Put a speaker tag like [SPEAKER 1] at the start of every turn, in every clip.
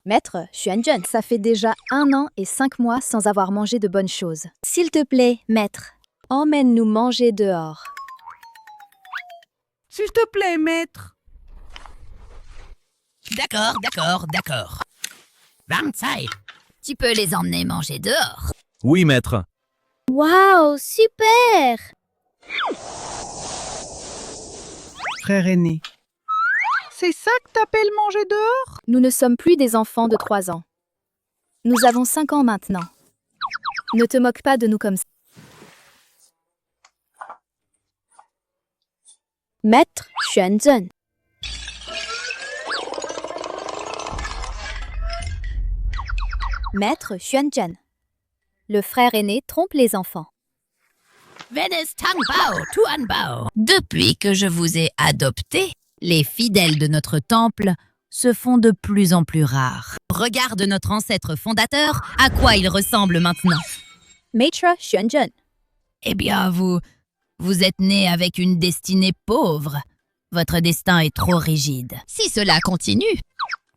[SPEAKER 1] Maître Xuanzhen, ça fait déjà 1 an et 5 mois sans avoir mangé de bonnes choses. S'il te plaît, maître, emmène-nous manger dehors.
[SPEAKER 2] S'il te plaît, maître.
[SPEAKER 3] D'accord. Banzai, tu peux les emmener manger dehors.
[SPEAKER 4] Oui, maître.
[SPEAKER 1] Waouh, super!
[SPEAKER 2] Frère aîné. C'est ça que t'appelles manger dehors?
[SPEAKER 1] Nous ne sommes plus des enfants de 3 ans. Nous avons 5 ans maintenant. Ne te moque pas de nous comme ça. Maître Xuanzhen. Maître Xuanzhen. Le frère aîné trompe les enfants.
[SPEAKER 3] Venez Tang Bao, Tuan Bao. Depuis que je vous ai adopté, les fidèles de notre temple se font de plus en plus rares. Regarde notre ancêtre fondateur, à quoi il ressemble maintenant.
[SPEAKER 1] Maître Xuanzhen.
[SPEAKER 3] Eh bien, vous êtes né avec une destinée pauvre. Votre destin est trop rigide. Si cela continue,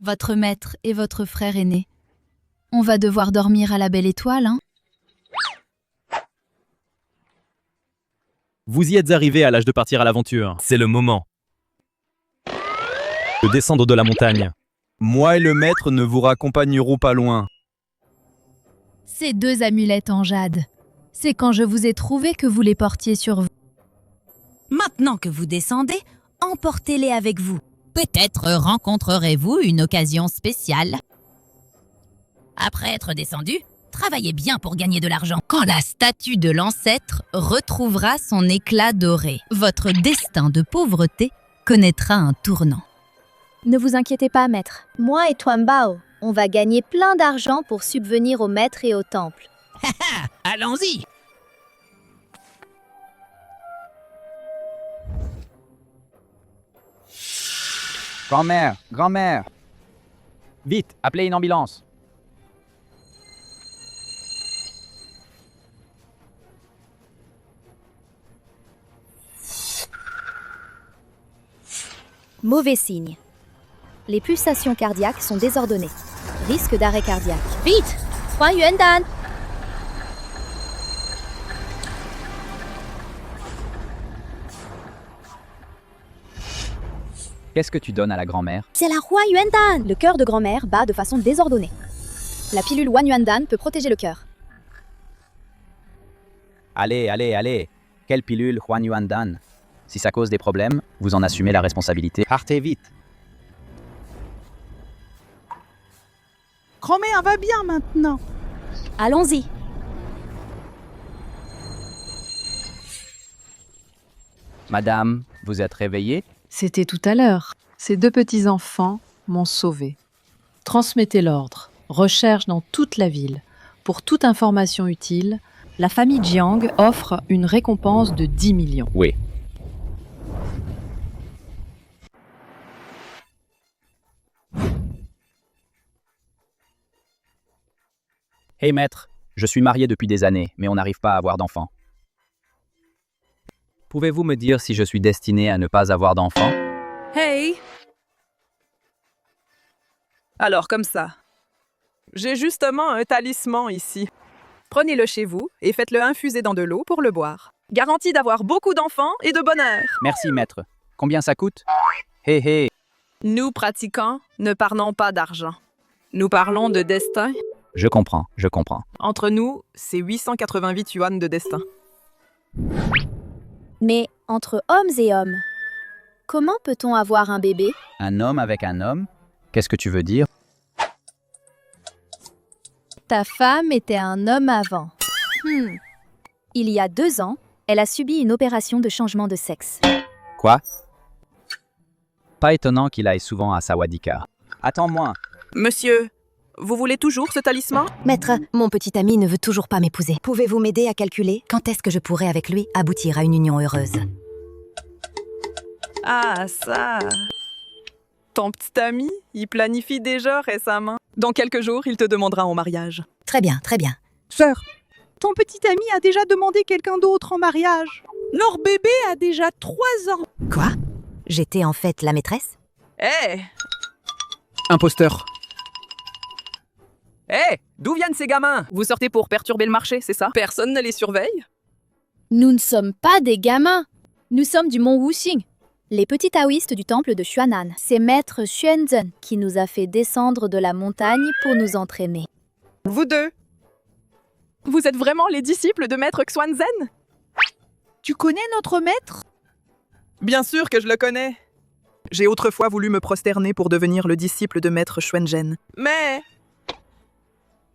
[SPEAKER 1] Votre maître et votre frère aîné. On va devoir dormir à la belle étoile, hein?
[SPEAKER 4] Vous y êtes arrivé à l'âge de partir à l'aventure. C'est le moment. De descendre de la montagne.
[SPEAKER 5] Moi et le maître ne vous raccompagnerons pas loin.
[SPEAKER 1] Ces 2 amulettes en jade. C'est quand je vous ai trouvé que vous les portiez sur vous.
[SPEAKER 3] maintenant que vous descendez, emportez-les avec vous. Peut-être rencontrerez-vous une occasion spéciale. Après être descendu, travaillez bien pour gagner de l'argent. Quand la statue de l'ancêtre retrouvera son éclat doré, votre destin de pauvreté connaîtra un tournant.
[SPEAKER 1] Ne vous inquiétez pas, maître. Moi et Tuan Bao, on va gagner plein d'argent pour subvenir au maître et au temple.
[SPEAKER 3] Allons-y!
[SPEAKER 6] Grand-mère. Vite, appelez une ambulance.
[SPEAKER 1] Mauvais signe. Les pulsations cardiaques sont désordonnées. Risque d'arrêt cardiaque. Vite! Huan Yuandan!
[SPEAKER 6] Qu'est-ce que tu donnes à la grand-mère?
[SPEAKER 1] C'est la Huan Yuandan! Le cœur de grand-mère bat de façon désordonnée. La pilule Huan Yuandan peut protéger le cœur.
[SPEAKER 6] Allez. Quelle pilule Huan Yuandan? Si ça cause des problèmes, vous en assumez la responsabilité. Partez vite.
[SPEAKER 2] Grand-mère va bien maintenant.
[SPEAKER 1] Allons-y!
[SPEAKER 6] Madame, vous êtes réveillée?
[SPEAKER 7] C'était tout à l'heure. Ces 2 petits-enfants m'ont sauvé. Transmettez l'ordre. Recherche dans toute la ville. Pour toute information utile, la famille Jiang offre une récompense de 10 millions.
[SPEAKER 6] Oui. Hey maître, je suis marié depuis des années, mais on n'arrive pas à avoir d'enfants. Pouvez-vous me dire si je suis destiné à ne pas avoir d'enfants?
[SPEAKER 2] Hey! Alors, comme ça. J'ai justement un talisman ici. Prenez-le chez vous et faites-le infuser dans de l'eau pour le boire. Garantie d'avoir beaucoup d'enfants et de bonheur.
[SPEAKER 6] Merci maître. Combien ça coûte? Hé.
[SPEAKER 2] Nous, pratiquants, ne parlons pas d'argent. Nous parlons de destin.
[SPEAKER 6] Je comprends.
[SPEAKER 2] Entre nous, c'est 888 yuan de destin.
[SPEAKER 1] Mais entre hommes et hommes, comment peut-on avoir un bébé?
[SPEAKER 6] Un homme avec un homme? Qu'est-ce que tu veux dire?
[SPEAKER 1] Ta femme était un homme avant. Il y a 2 ans, elle a subi une opération de changement de sexe.
[SPEAKER 6] Quoi? Pas étonnant qu'il aille souvent à Sawadika. Attends-moi.
[SPEAKER 2] Monsieur, vous voulez toujours ce talisman?
[SPEAKER 8] Maître, mon petit ami ne veut toujours pas m'épouser. Pouvez-vous m'aider à calculer quand est-ce que je pourrais avec lui aboutir à une union heureuse?
[SPEAKER 2] Ah, ça. Ton petit ami, il planifie déjà récemment. Dans quelques jours, il te demandera en mariage.
[SPEAKER 8] Très bien.
[SPEAKER 2] Sœur, ton petit ami a déjà demandé quelqu'un d'autre en mariage. Leur bébé a déjà 3 ans.
[SPEAKER 8] Quoi? J'étais en fait la maîtresse?
[SPEAKER 2] Eh,
[SPEAKER 6] Imposteur.
[SPEAKER 2] Hé, d'où viennent ces gamins? Vous sortez pour perturber le marché, c'est ça? Personne ne les surveille?
[SPEAKER 1] Nous ne sommes pas des gamins. Nous sommes du mont Wuxing, les petits taoïstes du temple de Xuanan. C'est maître Xuanzhen qui nous a fait descendre de la montagne pour nous entraîner.
[SPEAKER 2] Vous deux. Vous êtes vraiment les disciples de maître Xuanzhen?
[SPEAKER 9] Tu connais notre maître?
[SPEAKER 2] Bien sûr que je le connais. J'ai autrefois voulu me prosterner pour devenir le disciple de maître Xuanzhen. Mais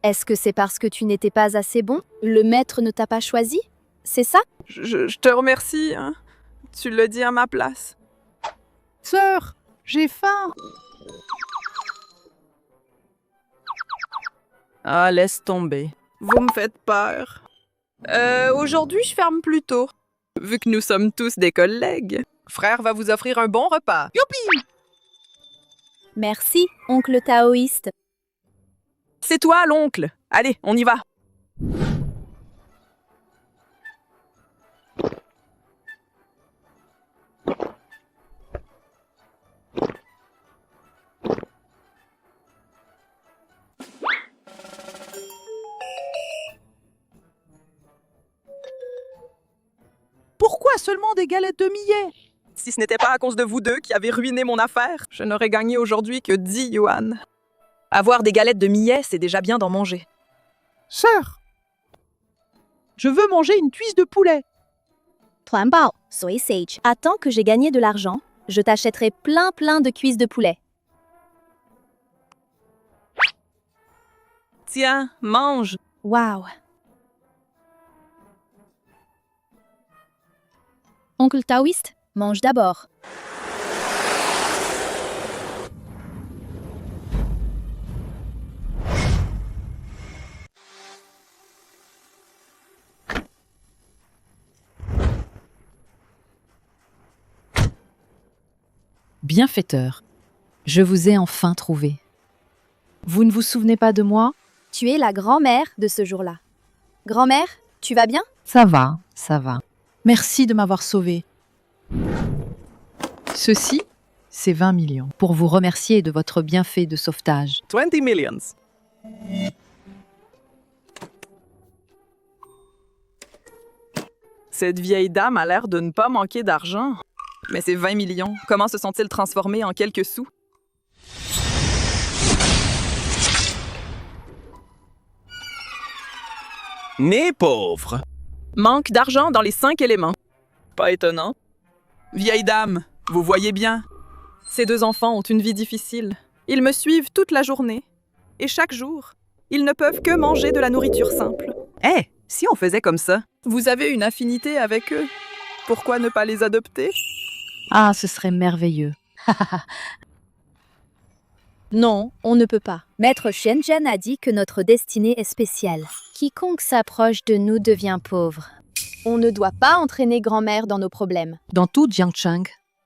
[SPEAKER 1] Est-ce que c'est parce que tu n'étais pas assez bon? Le maître ne t'a pas choisi? C'est ça?
[SPEAKER 2] je te remercie, hein. Tu le dis à ma place.
[SPEAKER 9] Sœur, j'ai faim.
[SPEAKER 2] Ah, laisse tomber. Vous me faites peur. Aujourd'hui, je ferme plus tôt. Vu que nous sommes tous des collègues, frère va vous offrir un bon repas.
[SPEAKER 9] Youpi!
[SPEAKER 1] Merci, oncle taoïste.
[SPEAKER 2] C'est toi, l'oncle. Allez, on y va.
[SPEAKER 9] Pourquoi seulement des galettes de millet?
[SPEAKER 2] Si ce n'était pas à cause de vous deux qui avez ruiné mon affaire, je n'aurais gagné aujourd'hui que 10 yuan. Avoir des galettes de millet, c'est déjà bien d'en manger.
[SPEAKER 9] Sœur, je veux manger une cuisse de poulet.
[SPEAKER 1] Plan Bao, soy sage. Attends que j'ai gagné de l'argent, je t'achèterai plein de cuisses de poulet.
[SPEAKER 2] Tiens, mange.
[SPEAKER 1] Waouh! Oncle taoïste, mange d'abord.
[SPEAKER 7] Bienfaiteur, je vous ai enfin trouvé. Vous ne vous souvenez pas de moi?
[SPEAKER 1] Tu es la grand-mère de ce jour-là. Grand-mère, tu vas bien?
[SPEAKER 7] Ça va, ça va. Merci de m'avoir sauvé. Ceci, c'est 20 millions pour vous remercier de votre bienfait de sauvetage.
[SPEAKER 2] 20 millions. Cette vieille dame a l'air de ne pas manquer d'argent. Mais ces 20 millions, comment se sont-ils transformés en quelques sous?
[SPEAKER 4] Né pauvre.
[SPEAKER 2] Manque d'argent dans les 5 éléments. Pas étonnant. Vieille dame, vous voyez bien. Ces deux enfants ont une vie difficile. Ils me suivent toute la journée. Et chaque jour, ils ne peuvent que manger de la nourriture simple. Eh, si on faisait comme ça, vous avez une affinité avec eux. Pourquoi ne pas les adopter?
[SPEAKER 7] Ah, ce serait merveilleux.
[SPEAKER 1] Non, on ne peut pas. Maître Shenzhen a dit que notre destinée est spéciale. Quiconque s'approche de nous devient pauvre. On ne doit pas entraîner grand-mère dans nos problèmes.
[SPEAKER 7] Dans tout Jiangcheng,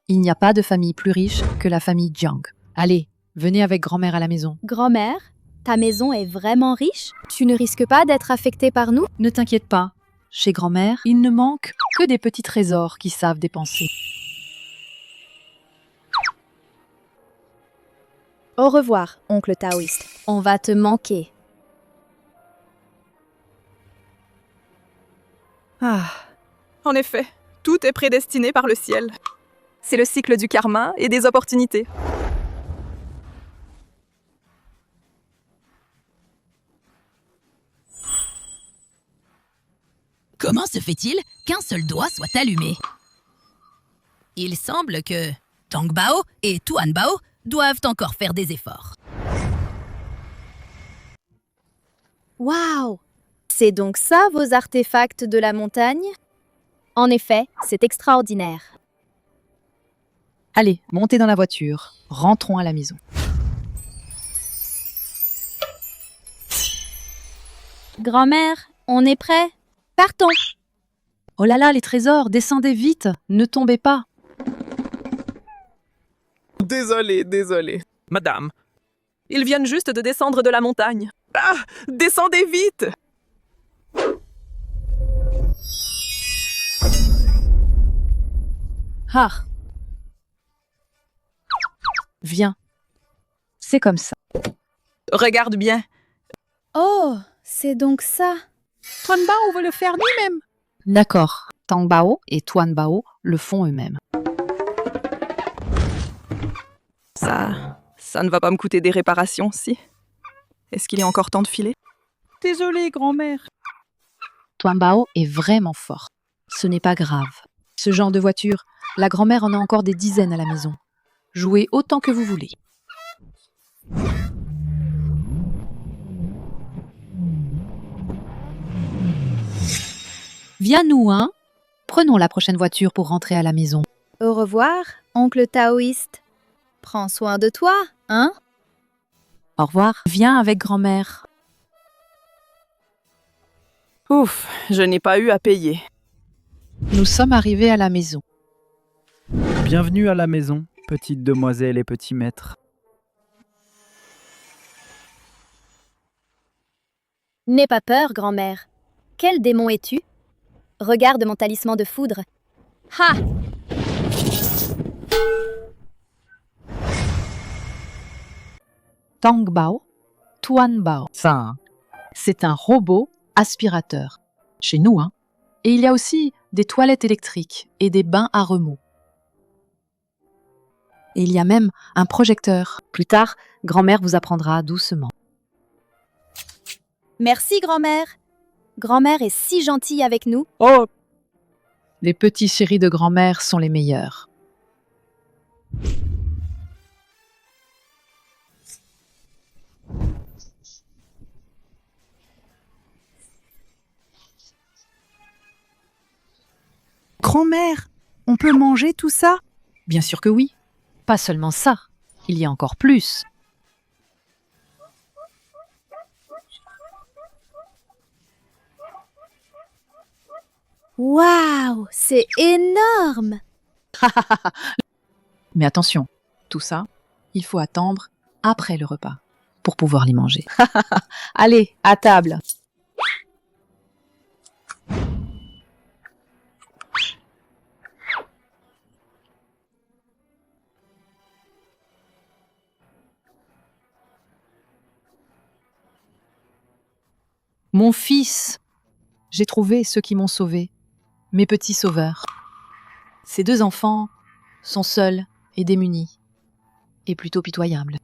[SPEAKER 7] il n'y a pas de famille plus riche que la famille Jiang. Allez, venez avec grand-mère à la maison.
[SPEAKER 1] Grand-mère, ta maison est vraiment riche? Tu ne risques pas d'être affectée par nous?
[SPEAKER 7] Ne t'inquiète pas. Chez grand-mère, il ne manque que des petits trésors qui savent dépenser.
[SPEAKER 1] Au revoir, oncle taoïste. On va te manquer.
[SPEAKER 2] Ah, en effet, tout est prédestiné par le ciel. C'est le cycle du karma et des opportunités.
[SPEAKER 3] Comment se fait-il qu'un seul doigt soit allumé? Il semble que Tang Bao et Tuan Bao doivent encore faire des efforts.
[SPEAKER 1] Waouh! C'est donc ça vos artefacts de la montagne? En effet, c'est extraordinaire.
[SPEAKER 7] Allez, montez dans la voiture. Rentrons à la maison.
[SPEAKER 1] Grand-mère, on est prêt? Partons!
[SPEAKER 7] Oh là là, les trésors, descendez vite, ne tombez pas.
[SPEAKER 2] Désolé. Madame, ils viennent juste de descendre de la montagne. Ah! Descendez vite!
[SPEAKER 7] Ah! Viens. C'est comme ça.
[SPEAKER 2] Regarde bien.
[SPEAKER 1] Oh, c'est donc ça.
[SPEAKER 9] Tuanbao veut le faire lui-même.
[SPEAKER 7] D'accord, Tangbao et Tuanbao le font eux-mêmes.
[SPEAKER 2] Ça ne va pas me coûter des réparations, si. Est-ce qu'il est encore temps de filer?
[SPEAKER 9] Désolée, grand-mère.
[SPEAKER 7] Tuanbao est vraiment fort. Ce n'est pas grave. Ce genre de voiture, la grand-mère en a encore des dizaines à la maison. Jouez autant que vous voulez. Viens-nous, hein? Prenons la prochaine voiture pour rentrer à la maison.
[SPEAKER 1] Au revoir, oncle taoïste. Prends soin de toi, hein?
[SPEAKER 7] Au revoir. Viens avec grand-mère.
[SPEAKER 2] Ouf, je n'ai pas eu à payer.
[SPEAKER 7] Nous sommes arrivés à la maison.
[SPEAKER 5] Bienvenue à la maison, petite demoiselle et petit maître.
[SPEAKER 1] N'aie pas peur, grand-mère. Quel démon es-tu? Regarde mon talisman de foudre. Ha!
[SPEAKER 7] Tangbao, Tuanbao. Ça, c'est un robot aspirateur. Chez nous, hein. Et il y a aussi des toilettes électriques et des bains à remous. Et il y a même un projecteur. Plus tard, grand-mère vous apprendra doucement.
[SPEAKER 1] Merci, grand-mère. Grand-mère est si gentille avec nous.
[SPEAKER 7] Oh! Les petits chéris de grand-mère sont les meilleurs.
[SPEAKER 9] Grand-mère, on peut manger tout ça?
[SPEAKER 7] Bien sûr que oui. Pas seulement ça, il y a encore plus.
[SPEAKER 1] Waouh, c'est énorme!
[SPEAKER 7] Mais attention, tout ça, il faut attendre après le repas pour pouvoir les manger. Allez, à table. Mon fils, j'ai trouvé ceux qui m'ont sauvé, mes petits sauveurs. Ces deux enfants sont seuls et démunis, et plutôt pitoyables.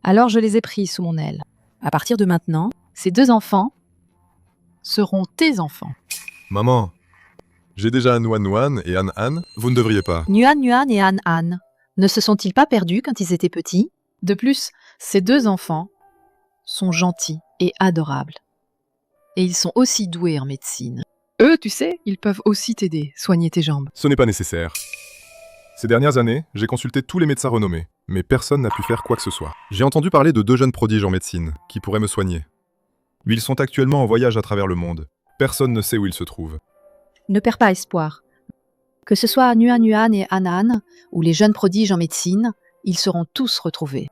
[SPEAKER 7] Alors je les ai pris sous mon aile. À partir de maintenant, ces deux enfants seront tes enfants.
[SPEAKER 10] Maman, j'ai déjà Nuan Nuan et An An, vous ne devriez pas.
[SPEAKER 7] Nuan Nuan et An An ne se sont-ils pas perdus quand ils étaient petits? De plus, ces deux enfants sont gentils et adorables. Et ils sont aussi doués en médecine. Eux, tu sais, ils peuvent aussi t'aider, soigner tes jambes.
[SPEAKER 10] Ce n'est pas nécessaire. Ces dernières années, j'ai consulté tous les médecins renommés, mais personne n'a pu faire quoi que ce soit. J'ai entendu parler de 2 jeunes prodiges en médecine, qui pourraient me soigner. Ils sont actuellement en voyage à travers le monde. Personne ne sait où ils se trouvent.
[SPEAKER 7] Ne perds pas espoir. Que ce soit Nuan Nuan et An An, ou les jeunes prodiges en médecine, ils seront tous retrouvés.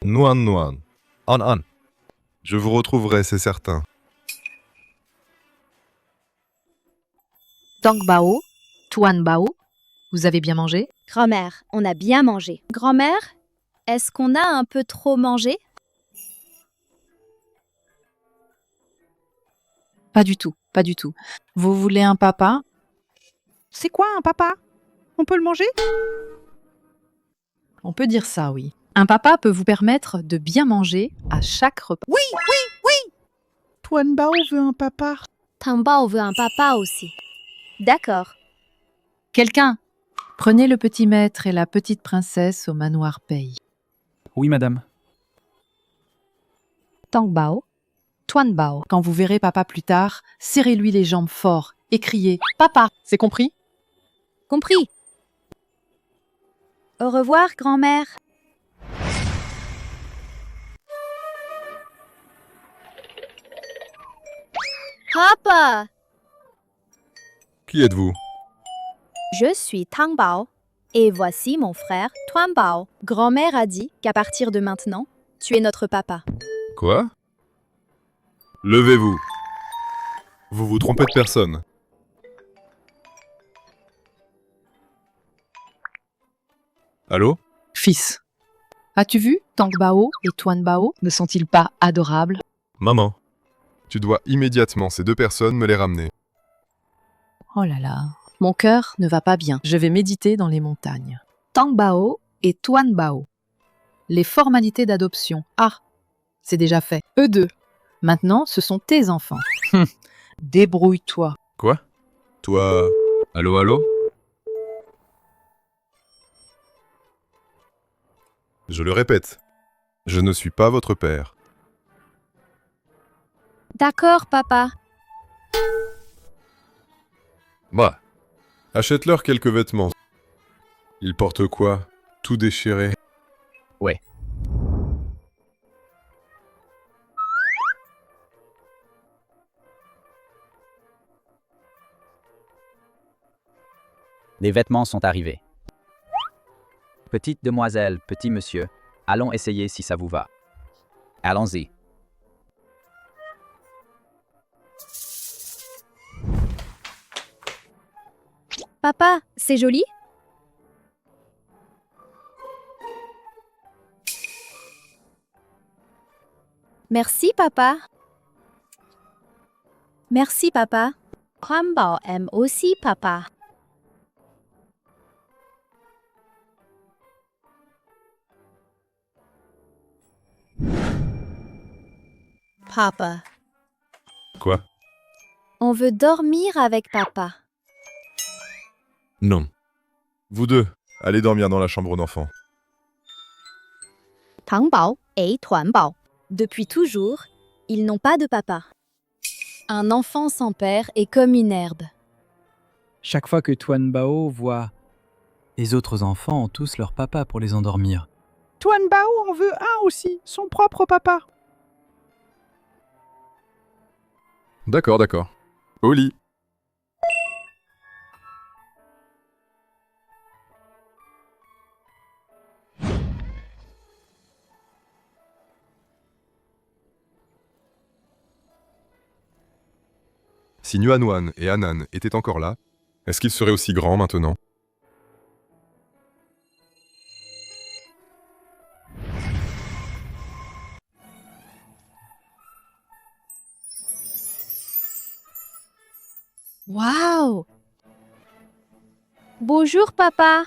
[SPEAKER 10] Nuan Nuan, An An. Je vous retrouverai, c'est certain.
[SPEAKER 7] Tangbao, Tuanbao, vous avez bien mangé?
[SPEAKER 1] Grand-mère, on a bien mangé. Grand-mère, est-ce qu'on a un peu trop mangé?
[SPEAKER 7] Pas du tout, pas du tout. Vous voulez un papa?
[SPEAKER 9] C'est quoi un papa? On peut le manger?
[SPEAKER 7] On peut dire ça, oui. Un papa peut vous permettre de bien manger à chaque repas.
[SPEAKER 9] Oui! Tuanbao veut un papa.
[SPEAKER 1] Tangbao veut un papa aussi. D'accord.
[SPEAKER 7] Quelqu'un, prenez le petit maître et la petite princesse au manoir Pei.
[SPEAKER 5] Oui, madame.
[SPEAKER 7] Tangbao, Tuanbao. Quand vous verrez papa plus tard, serrez-lui les jambes fort et criez « Papa !» C'est compris?
[SPEAKER 1] Compris. Au revoir, grand-mère. Papa!
[SPEAKER 10] Qui êtes-vous?
[SPEAKER 1] Je suis Tangbao et voici mon frère Tuanbao. Grand-mère a dit qu'à partir de maintenant, tu es notre papa.
[SPEAKER 10] Quoi? Levez-vous. Vous vous trompez de personne. Allô?
[SPEAKER 7] Fils, as-tu vu Tang Bao et Tuan Bao? Ne sont-ils pas adorables?
[SPEAKER 10] Maman, tu dois immédiatement ces deux personnes me les ramener.
[SPEAKER 7] Oh là là, mon cœur ne va pas bien. Je vais méditer dans les montagnes. Tang Bao et Tuan Bao. Les formalités d'adoption. Ah, c'est déjà fait. Eux deux. Maintenant, ce sont tes enfants. Débrouille-toi.
[SPEAKER 10] Quoi? Toi... Allô, allô? Je le répète, je ne suis pas votre père.
[SPEAKER 1] D'accord, papa.
[SPEAKER 10] Bah, achète-leur quelques vêtements. Ils portent quoi? Tout déchiré.
[SPEAKER 6] Ouais. Les vêtements sont arrivés. Petite demoiselle, petit monsieur, allons essayer si ça vous va. Allons-y.
[SPEAKER 1] Papa, c'est joli? Merci, papa. Merci, papa. Tuan Bao aime aussi papa. Papa,
[SPEAKER 10] Quoi?
[SPEAKER 1] on veut dormir avec papa.
[SPEAKER 10] Non. Vous deux, allez dormir dans la chambre d'enfant.
[SPEAKER 1] Tang Bao et Tuan Bao. Depuis toujours, ils n'ont pas de papa. Un enfant sans père est comme une herbe.
[SPEAKER 5] Chaque fois que Tuan Bao voit... Les autres enfants ont tous leur papa pour les endormir.
[SPEAKER 9] Tuan Bao en veut un aussi, son propre papa.
[SPEAKER 10] D'accord, d'accord. Au lit. Si Nuanwan et Anan étaient encore là, est-ce qu'ils seraient aussi grands maintenant?
[SPEAKER 1] Waouh! Bonjour, papa.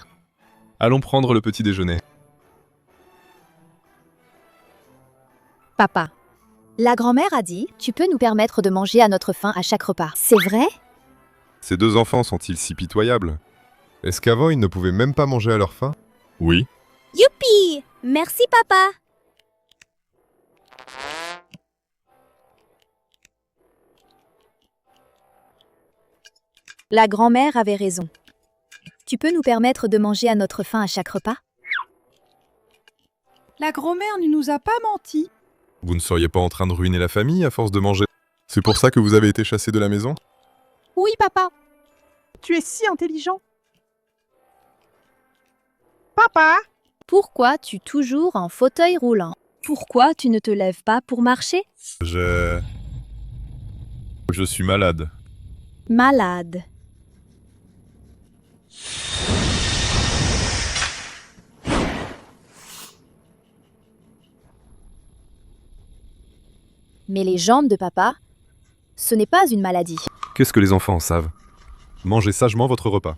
[SPEAKER 10] Allons prendre le petit déjeuner.
[SPEAKER 1] Papa, la grand-mère a dit « Tu peux nous permettre de manger à notre faim à chaque repas ». C'est vrai?
[SPEAKER 10] Ces deux enfants sont-ils si pitoyables? Est-ce qu'avant ils ne pouvaient même pas manger à leur faim? Oui.
[SPEAKER 1] Youpi! Merci, papa. La grand-mère avait raison. Tu peux nous permettre de manger à notre faim à chaque repas?
[SPEAKER 9] La grand-mère ne nous a pas menti.
[SPEAKER 10] Vous ne seriez pas en train de ruiner la famille à force de manger? C'est pour ça que vous avez été chassé de la maison?
[SPEAKER 9] Oui, papa. Tu es si intelligent. Papa,
[SPEAKER 1] Pourquoi tu toujours en fauteuil roulant? Pourquoi tu ne te lèves pas pour marcher?
[SPEAKER 10] Je suis malade.
[SPEAKER 1] Malade. Mais les jambes de papa, ce n'est pas une maladie.
[SPEAKER 10] Qu'est-ce que les enfants en savent? Mangez sagement votre repas.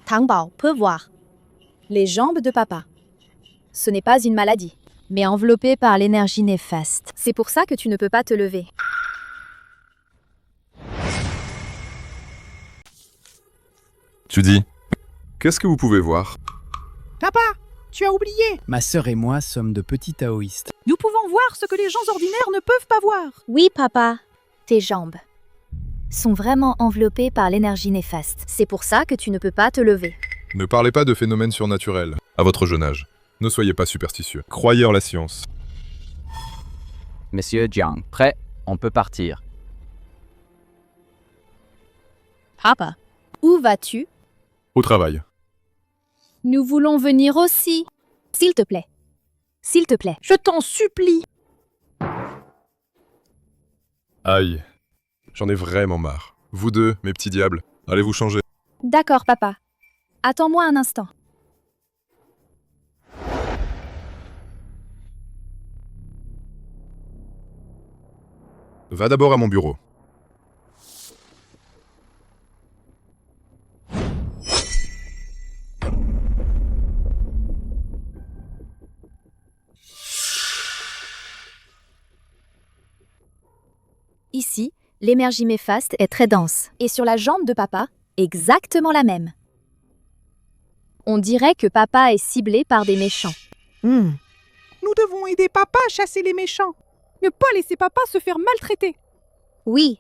[SPEAKER 1] Tang Bao peut voir. Les jambes de papa. Ce n'est pas une maladie, mais enveloppée par l'énergie néfaste. C'est pour ça que tu ne peux pas te lever.
[SPEAKER 10] Tu dis, qu'est-ce que vous pouvez voir?
[SPEAKER 9] papa, tu as oublié.
[SPEAKER 5] Ma sœur et moi sommes de petits taoïstes.
[SPEAKER 9] Nous pouvons voir ce que les gens ordinaires ne peuvent pas voir.
[SPEAKER 1] Oui, papa. Tes jambes sont vraiment enveloppées par l'énergie néfaste. C'est pour ça que tu ne peux pas te lever.
[SPEAKER 10] Ne parlez pas de phénomènes surnaturels, à votre jeune âge. Ne soyez pas superstitieux. Croyez en la science.
[SPEAKER 6] Monsieur Jiang, prêt? On peut partir.
[SPEAKER 1] Papa, où vas-tu?
[SPEAKER 10] Au travail.
[SPEAKER 1] Nous voulons venir aussi. S'il te plaît. S'il te plaît.
[SPEAKER 9] Je t'en supplie.
[SPEAKER 10] Aïe. J'en ai vraiment marre. Vous deux, mes petits diables, allez vous changer.
[SPEAKER 1] D'accord, papa. Attends-moi un instant.
[SPEAKER 10] Va d'abord à mon bureau.
[SPEAKER 1] Ici, l'énergie néfaste est très dense. Et sur la jambe de papa, exactement la même. On dirait que papa est ciblé par des méchants.
[SPEAKER 9] Nous devons aider papa à chasser les méchants. Ne pas laisser papa se faire maltraiter.
[SPEAKER 1] Oui,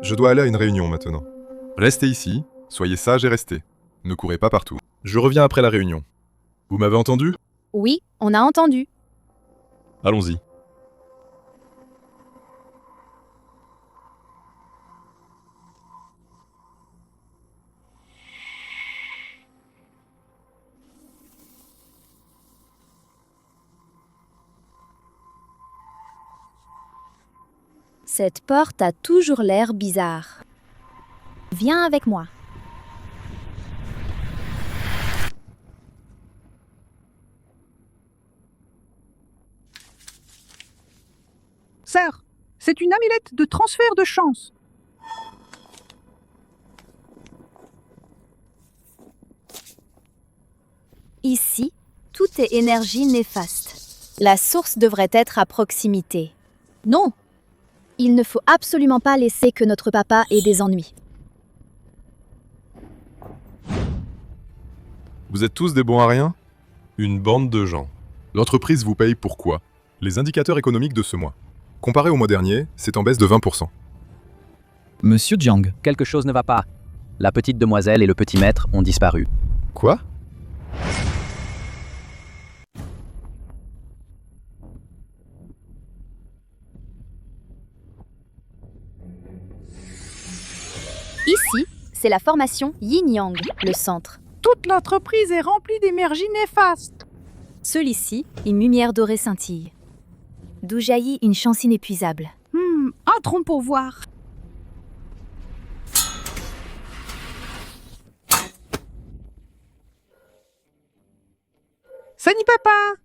[SPEAKER 10] Je dois aller à une réunion maintenant. Restez ici, soyez sages et restez. Ne courez pas partout. Je reviens après la réunion. Vous m'avez entendu?
[SPEAKER 1] oui, on a entendu.
[SPEAKER 10] Allons-y.
[SPEAKER 1] Cette porte a toujours l'air bizarre. Viens avec moi.
[SPEAKER 9] Sœur, c'est une amulette de transfert de chance.
[SPEAKER 1] Ici, tout est énergie néfaste. La source devrait être à proximité. Non, il ne faut absolument pas laisser que notre papa ait des ennuis.
[SPEAKER 10] Vous êtes tous des bons à rien? Une bande de gens. L'entreprise vous paye pour quoi? Les indicateurs économiques de ce mois. Comparé au mois dernier, c'est en baisse de 20%.
[SPEAKER 6] Monsieur Jiang, quelque chose ne va pas. La petite demoiselle et le petit maître ont disparu.
[SPEAKER 10] Quoi?
[SPEAKER 1] Ici, c'est la formation Yin-Yang, le centre.
[SPEAKER 9] Toute l'entreprise est remplie d'énergie néfaste.
[SPEAKER 1] Celui-ci, une lumière dorée scintille, d'où jaillit une chance inépuisable.
[SPEAKER 9] Entrons pour voir. Salut papa.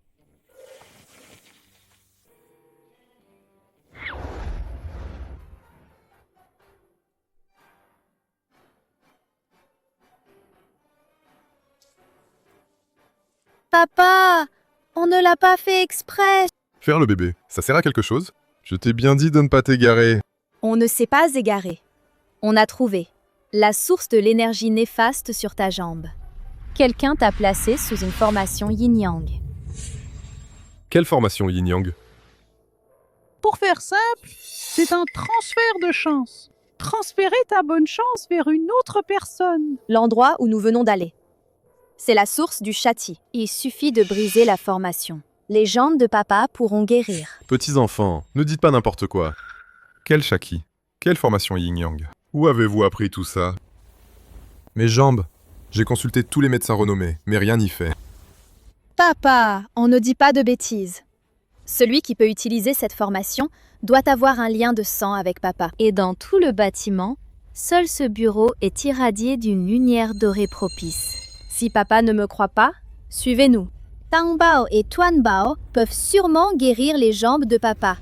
[SPEAKER 1] Papa, on ne l'a pas fait exprès.
[SPEAKER 10] Faire le bébé, ça sert à quelque chose? Je t'ai bien dit de ne pas t'égarer.
[SPEAKER 1] On ne s'est pas égaré. On a trouvé la source de l'énergie néfaste sur ta jambe. Quelqu'un t'a placé sous une formation yin-yang.
[SPEAKER 10] Quelle formation yin-yang?
[SPEAKER 9] Pour faire simple, c'est un transfert de chance. Transférer ta bonne chance vers une autre personne.
[SPEAKER 1] L'endroit où nous venons d'aller. C'est la source du châti. Il suffit de briser la formation. Les jambes de papa pourront guérir.
[SPEAKER 10] Petits enfants, ne dites pas n'importe quoi. Quel Shaki? Quelle formation yin-yang? Où avez-vous appris tout ça? Mes jambes. J'ai consulté tous les médecins renommés, mais rien n'y fait.
[SPEAKER 1] Papa, on ne dit pas de bêtises. Celui qui peut utiliser cette formation doit avoir un lien de sang avec papa. Et dans tout le bâtiment, seul ce bureau est irradié d'une lumière dorée propice. Si papa ne me croit pas, suivez-nous. Tang Bao et Tuan Bao peuvent sûrement guérir les jambes de papa.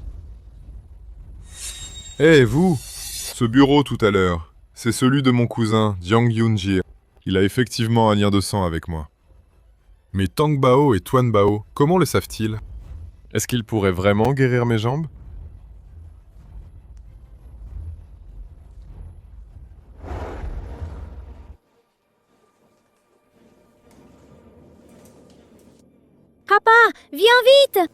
[SPEAKER 10] Hé, vous! Ce bureau tout à l'heure, c'est celui de mon cousin, Jiang Yunjie. Il a effectivement un lien de sang avec moi. Mais Tang Bao et Tuan Bao, comment le savent-ils? Est-ce qu'ils pourraient vraiment guérir mes jambes?
[SPEAKER 1] Papa, viens vite!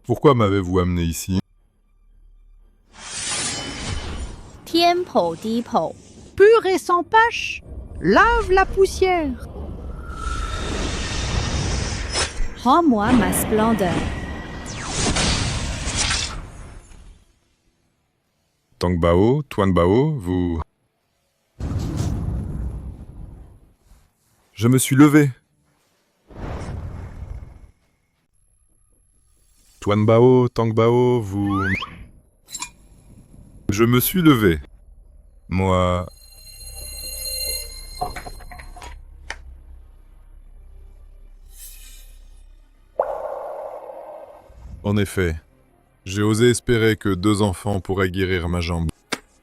[SPEAKER 10] Pourquoi m'avez-vous amené ici?
[SPEAKER 1] Tianpo Dipo.
[SPEAKER 9] Pur et sans tache, lave la poussière.
[SPEAKER 1] Rends-moi ma splendeur.
[SPEAKER 10] Tang Bao, Tuan Bao, vous... Je me suis levé. Tuan Bao, Tang Bao, vous... Je me suis levé. Moi... En effet, j'ai osé espérer que 2 enfants pourraient guérir ma jambe.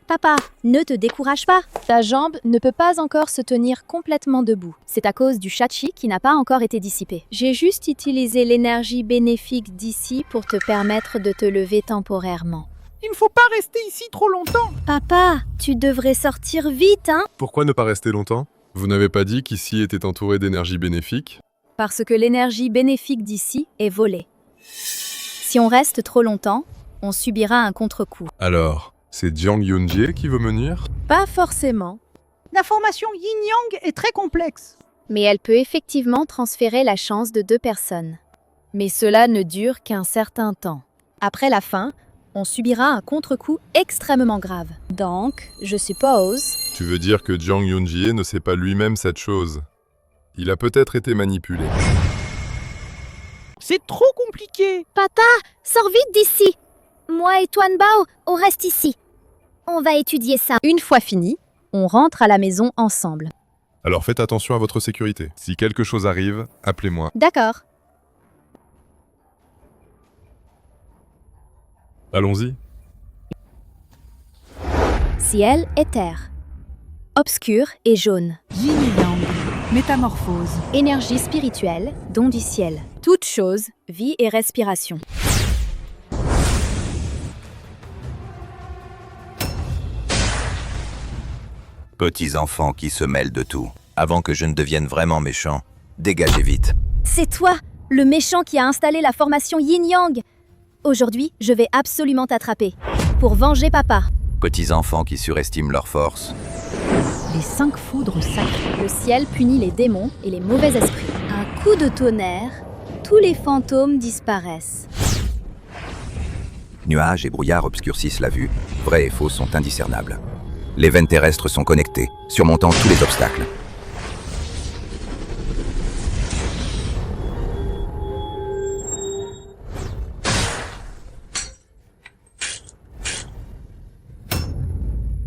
[SPEAKER 1] Papa, ne te décourage pas. Ta jambe ne peut pas encore se tenir complètement debout. C'est à cause du Shachi qui n'a pas encore été dissipé. J'ai juste utilisé l'énergie bénéfique d'ici pour te permettre de te lever temporairement.
[SPEAKER 9] Il ne faut pas rester ici trop longtemps.
[SPEAKER 1] Papa, tu devrais sortir vite, hein?
[SPEAKER 10] Pourquoi ne pas rester longtemps? Vous n'avez pas dit qu'ici était entouré d'énergie bénéfique?
[SPEAKER 1] Parce que l'énergie bénéfique d'ici est volée. Si on reste trop longtemps, on subira un contre-coup.
[SPEAKER 10] Alors, c'est Jiang Yunjie qui veut me nuire?
[SPEAKER 1] Pas forcément,
[SPEAKER 9] La formation yin-yang est très complexe.
[SPEAKER 1] mais elle peut effectivement transférer la chance de 2 personnes. Mais cela ne dure qu'un certain temps. Après la fin, on subira un contre-coup extrêmement grave. Donc, je suppose...
[SPEAKER 10] Tu veux dire que Jiang Yunjie ne sait pas lui-même cette chose? Il a peut-être été manipulé.
[SPEAKER 9] C'est trop compliqué.
[SPEAKER 1] Papa, sors vite d'ici! Moi et Tuan Bao, on reste ici. On va étudier ça. Une fois fini, on rentre à la maison ensemble.
[SPEAKER 10] Alors faites attention à votre sécurité. Si quelque chose arrive, appelez-moi.
[SPEAKER 1] D'accord.
[SPEAKER 10] Allons-y.
[SPEAKER 1] Ciel et terre. Obscur et jaune.
[SPEAKER 9] Yin et yang. Métamorphose.
[SPEAKER 1] Énergie spirituelle, don du ciel. Toute chose, vie et respiration.
[SPEAKER 4] Petits enfants qui se mêlent de tout. Avant que je ne devienne vraiment méchant, dégagez vite.
[SPEAKER 1] C'est toi, le méchant qui a installé la formation Yin-Yang. Aujourd'hui, je vais absolument t'attraper. Pour venger papa.
[SPEAKER 4] Petits enfants qui surestiment leur force.
[SPEAKER 7] Les 5 foudres sacrées.
[SPEAKER 1] Le ciel punit les démons et les mauvais esprits. Un coup de tonnerre, tous les fantômes disparaissent.
[SPEAKER 4] Nuages et brouillards obscurcissent la vue. Vrai et faux sont indiscernables. Les veines terrestres sont connectées, surmontant tous les obstacles.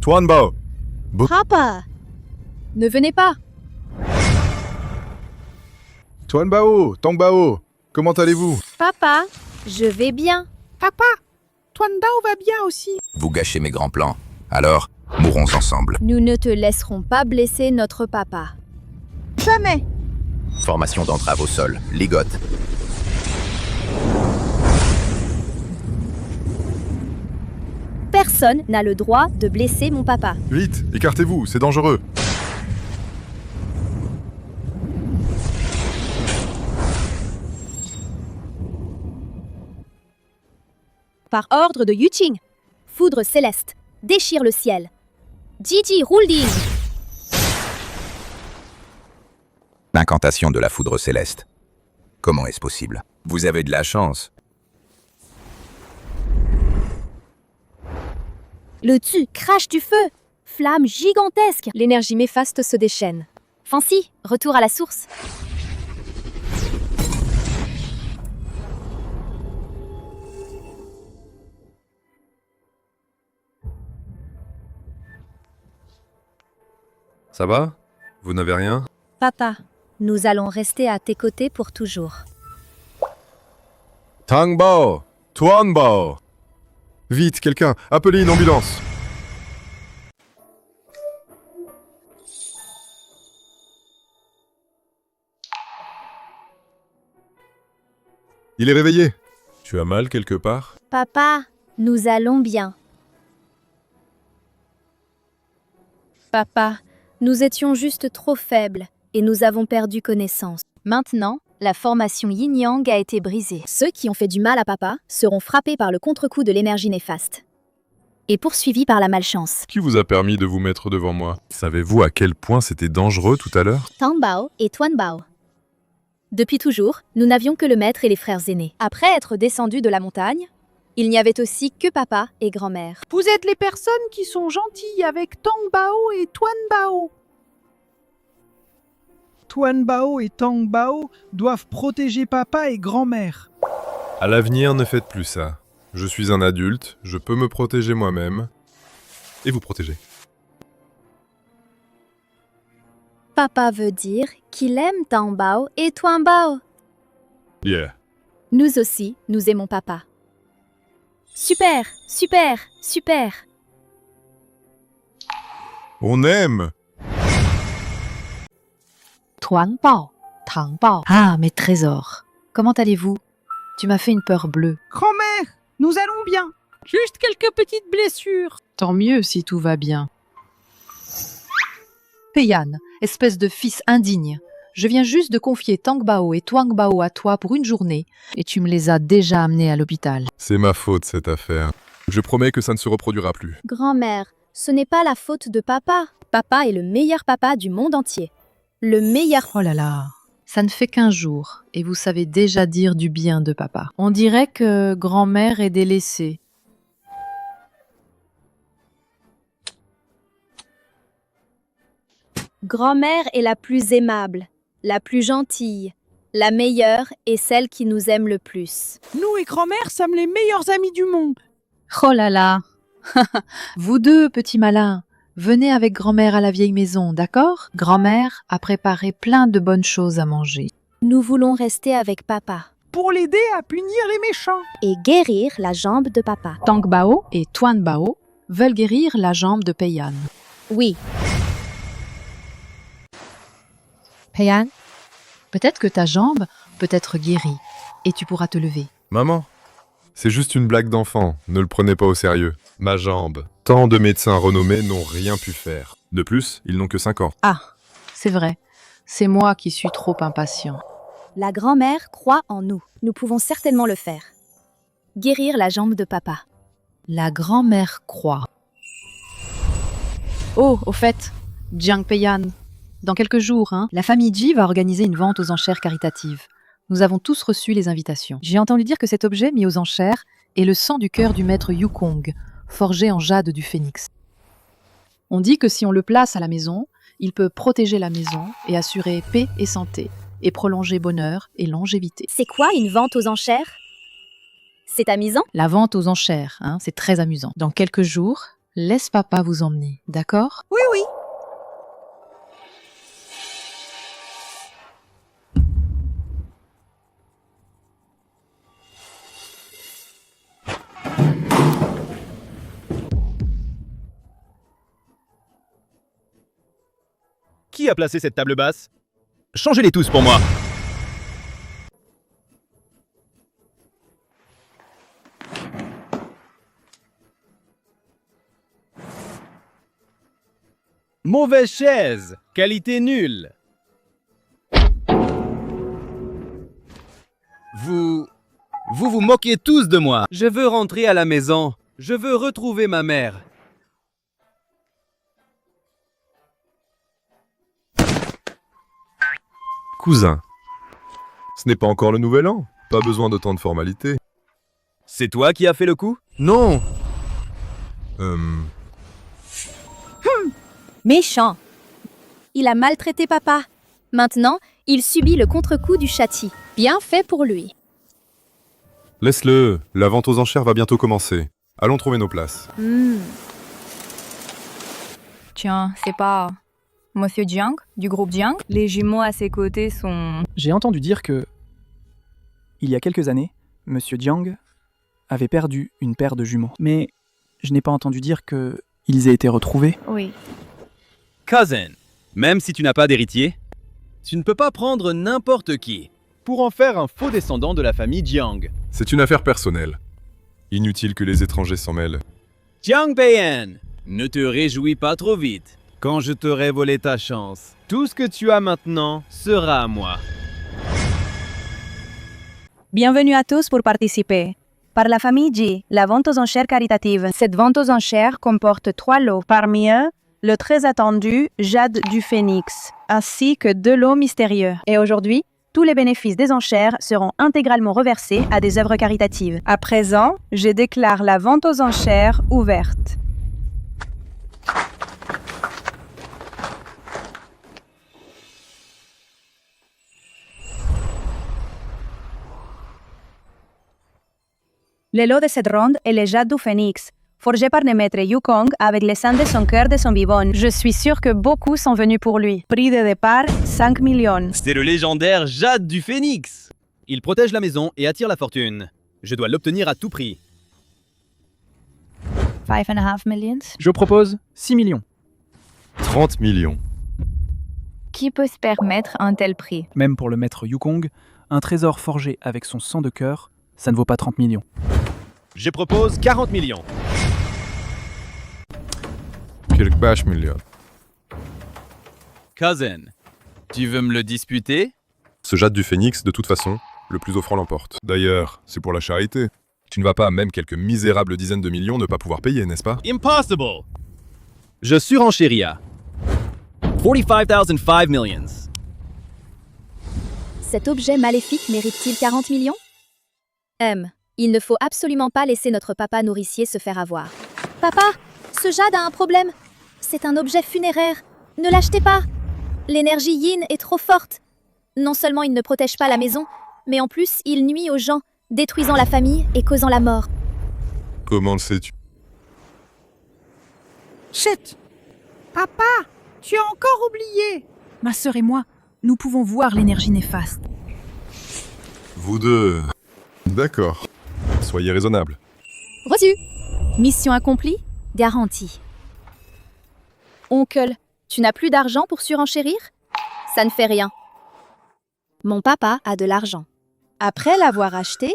[SPEAKER 10] Tuan Bao!
[SPEAKER 1] Papa, ne venez pas.
[SPEAKER 10] Tuan Bao, Tang Bao, comment allez-vous?
[SPEAKER 1] Papa, je vais bien.
[SPEAKER 9] Papa, Tuan Bao va bien aussi.
[SPEAKER 4] Vous gâchez mes grands plans. Alors, mourons ensemble.
[SPEAKER 1] Nous ne te laisserons pas blesser notre papa.
[SPEAKER 9] Jamais.
[SPEAKER 4] Formation d'entrave au sol. Ligote.
[SPEAKER 1] Personne n'a le droit de blesser mon papa.
[SPEAKER 10] Vite, écartez-vous, c'est dangereux.
[SPEAKER 1] Par ordre de Yuqing, foudre céleste, déchire le ciel. Gigi Rulding.
[SPEAKER 4] L'incantation de la foudre céleste. Comment est-ce possible? Vous avez de la chance.
[SPEAKER 1] Le Tu crache du feu. Flamme gigantesque. L'énergie méfaste se déchaîne. Fancy, retour à la source.
[SPEAKER 10] Ça va? Vous n'avez rien?
[SPEAKER 1] Papa, nous allons rester à tes côtés pour toujours.
[SPEAKER 10] Tang Bao! Tuan Bao! Vite, quelqu'un, appelez une ambulance! Il est réveillé. Tu as mal quelque part?
[SPEAKER 1] Papa, nous allons bien. Papa, nous étions juste trop faibles et nous avons perdu connaissance. Maintenant, la formation Yin-Yang a été brisée. Ceux qui ont fait du mal à papa seront frappés par le contre-coup de l'énergie néfaste et poursuivis par la malchance.
[SPEAKER 10] Qui vous a permis de vous mettre devant moi? Savez-vous à quel point c'était dangereux tout à l'heure?
[SPEAKER 1] Tang Bao et Tuan Bao. Depuis toujours, nous n'avions que le maître et les frères aînés. Après être descendus de la montagne, il n'y avait aussi que papa et grand-mère.
[SPEAKER 9] Vous êtes les personnes qui sont gentilles avec Tang Bao et Tuan Bao. Tuan Bao et Tang Bao doivent protéger papa et grand-mère.
[SPEAKER 10] À l'avenir, ne faites plus ça. Je suis un adulte, je peux me protéger moi-même. Et vous protéger.
[SPEAKER 1] Papa veut dire qu'il aime Tang Bao et Tuan Bao.
[SPEAKER 10] Yeah.
[SPEAKER 1] Nous aussi, nous aimons papa. Super, super, super.
[SPEAKER 10] On aime!
[SPEAKER 7] Tuan Bao, Tang Bao. Ah, mes trésors. Comment allez-vous? Tu m'as fait une peur bleue.
[SPEAKER 9] Grand-mère, nous allons bien. Juste quelques petites blessures.
[SPEAKER 7] Tant mieux si tout va bien. Peiyan, espèce de fils indigne. Je viens juste de confier Tang Bao et Tuan Bao à toi pour une journée, et tu me les as déjà amenés à l'hôpital.
[SPEAKER 10] C'est ma faute, cette affaire. Je promets que ça ne se reproduira plus.
[SPEAKER 1] Grand-mère, ce n'est pas la faute de papa. Papa est le meilleur papa du monde entier. Le meilleur...
[SPEAKER 7] Oh là là, ça ne fait qu'1 jour, et vous savez déjà dire du bien de papa. On dirait que grand-mère est délaissée.
[SPEAKER 1] Grand-mère est la plus aimable, la plus gentille, la meilleure et celle qui nous aime le plus.
[SPEAKER 9] Nous et grand-mère sommes les meilleurs amis du monde.
[SPEAKER 7] Oh là là. Vous deux, petits malins, venez avec grand-mère à la vieille maison, d'accord? Grand-mère a préparé plein de bonnes choses à manger.
[SPEAKER 1] Nous voulons rester avec papa
[SPEAKER 9] Pour l'aider à punir les méchants.
[SPEAKER 1] et guérir la jambe de papa.
[SPEAKER 7] Tang Bao et Tuan Bao veulent guérir la jambe de Peiyan.
[SPEAKER 1] Oui,
[SPEAKER 7] Peiyan, peut-être que ta jambe peut être guérie et tu pourras te lever.
[SPEAKER 10] Maman, c'est juste une blague d'enfant, ne le prenez pas au sérieux. Ma jambe. Tant de médecins renommés n'ont rien pu faire. De plus, ils n'ont que 5 ans.
[SPEAKER 7] Ah, c'est vrai. C'est moi qui suis trop impatient.
[SPEAKER 1] la grand-mère croit en nous. Nous pouvons certainement le faire. Guérir la jambe de papa.
[SPEAKER 7] La grand-mère croit. Oh, au fait, Jiang Peiyan, dans quelques jours, la famille Ji va organiser une vente aux enchères caritatives. Nous avons tous reçu les invitations. J'ai entendu dire que cet objet mis aux enchères est le sang du cœur du maître Yukong, forgé en jade du phénix. On dit que si on le place à la maison, il peut protéger la maison et assurer paix et santé, et prolonger bonheur et longévité.
[SPEAKER 1] C'est quoi une vente aux enchères? C'est amusant?
[SPEAKER 7] La vente aux enchères, c'est très amusant. Dans quelques jours, laisse papa vous emmener, d'accord?
[SPEAKER 9] Oui, oui.
[SPEAKER 11] Qui a placé cette table basse? Changez-les tous pour moi. Mauvaise chaise, qualité nulle. Vous vous moquez tous de moi.
[SPEAKER 12] Je veux rentrer à la maison. Je veux retrouver ma mère.
[SPEAKER 10] Cousin. Ce n'est pas encore le nouvel an. Pas besoin de tant de formalités.
[SPEAKER 11] C'est toi qui as fait le coup?
[SPEAKER 12] Non.
[SPEAKER 1] Méchant. Il a maltraité papa. Maintenant, il subit le contre-coup du châti. Bien fait pour lui.
[SPEAKER 10] Laisse-le. La vente aux enchères va bientôt commencer. Allons trouver nos places.
[SPEAKER 13] Tiens, c'est pas Monsieur Jiang, du groupe Jiang? Les jumeaux à ses côtés sont...
[SPEAKER 14] J'ai entendu dire que, il y a quelques années, Monsieur Jiang avait perdu une paire de jumeaux. Mais je n'ai pas entendu dire que ils aient été retrouvés.
[SPEAKER 13] Oui.
[SPEAKER 11] Cousin, même si tu n'as pas d'héritier, tu ne peux pas prendre n'importe qui pour en faire un faux descendant de la famille Jiang.
[SPEAKER 10] C'est une affaire personnelle. Inutile que les étrangers s'en mêlent.
[SPEAKER 11] Jiang Peiyan, ne te réjouis pas trop vite. Quand je t'aurai volé ta chance, tout ce que tu as maintenant sera à moi.
[SPEAKER 13] Bienvenue à tous pour participer. Par la famille Ji, la vente aux enchères caritative. Cette vente aux enchères comporte 3 lots. Parmi eux, le très attendu Jade du Phénix, ainsi que 2 lots mystérieux. Et aujourd'hui, tous les bénéfices des enchères seront intégralement reversés à des œuvres caritatives. À présent, je déclare la vente aux enchères ouverte. Le lot de cette ronde est le jade du phénix, forgé par le maître Yukong avec le sang de son cœur de son vivant. Je suis sûre que beaucoup sont venus pour lui. Prix de départ, 5 millions.
[SPEAKER 11] C'est le légendaire jade du phénix. Il protège la maison et attire la fortune. Je dois l'obtenir à tout prix.
[SPEAKER 1] 5.5 millions.
[SPEAKER 14] Je propose 6 millions.
[SPEAKER 10] 30 millions.
[SPEAKER 1] Qui peut se permettre un tel prix?
[SPEAKER 14] Même pour le maître Yukong, un trésor forgé avec son sang de cœur, ça ne vaut pas 30 millions.
[SPEAKER 11] Je propose 40 millions.
[SPEAKER 10] Kirkbash million.
[SPEAKER 11] Cousin, tu veux me le disputer?
[SPEAKER 10] Ce jade du phénix, de toute façon, le plus offrant l'emporte. D'ailleurs, c'est pour la charité. Tu ne vas pas, même quelques misérables dizaines de millions, ne pas pouvoir payer, n'est-ce pas?
[SPEAKER 11] Impossible! Je surenchéris à 45,5 millions.
[SPEAKER 1] Cet objet maléfique mérite-t-il 40 millions? Il ne faut absolument pas laisser notre papa nourricier se faire avoir. Papa, ce jade a un problème. C'est un objet funéraire. Ne l'achetez pas. L'énergie yin est trop forte. Non seulement il ne protège pas la maison, mais en plus il nuit aux gens, détruisant la famille et causant la mort.
[SPEAKER 10] Comment le sais-tu?
[SPEAKER 9] Chut! Papa, tu as encore oublié!
[SPEAKER 7] Ma sœur et moi, nous pouvons voir l'énergie néfaste.
[SPEAKER 10] Vous deux... D'accord. Soyez raisonnable.
[SPEAKER 1] Reçu. Mission accomplie, garantie. Oncle, tu n'as plus d'argent pour surenchérir? Ça ne fait rien. Mon papa a de l'argent. Après l'avoir acheté,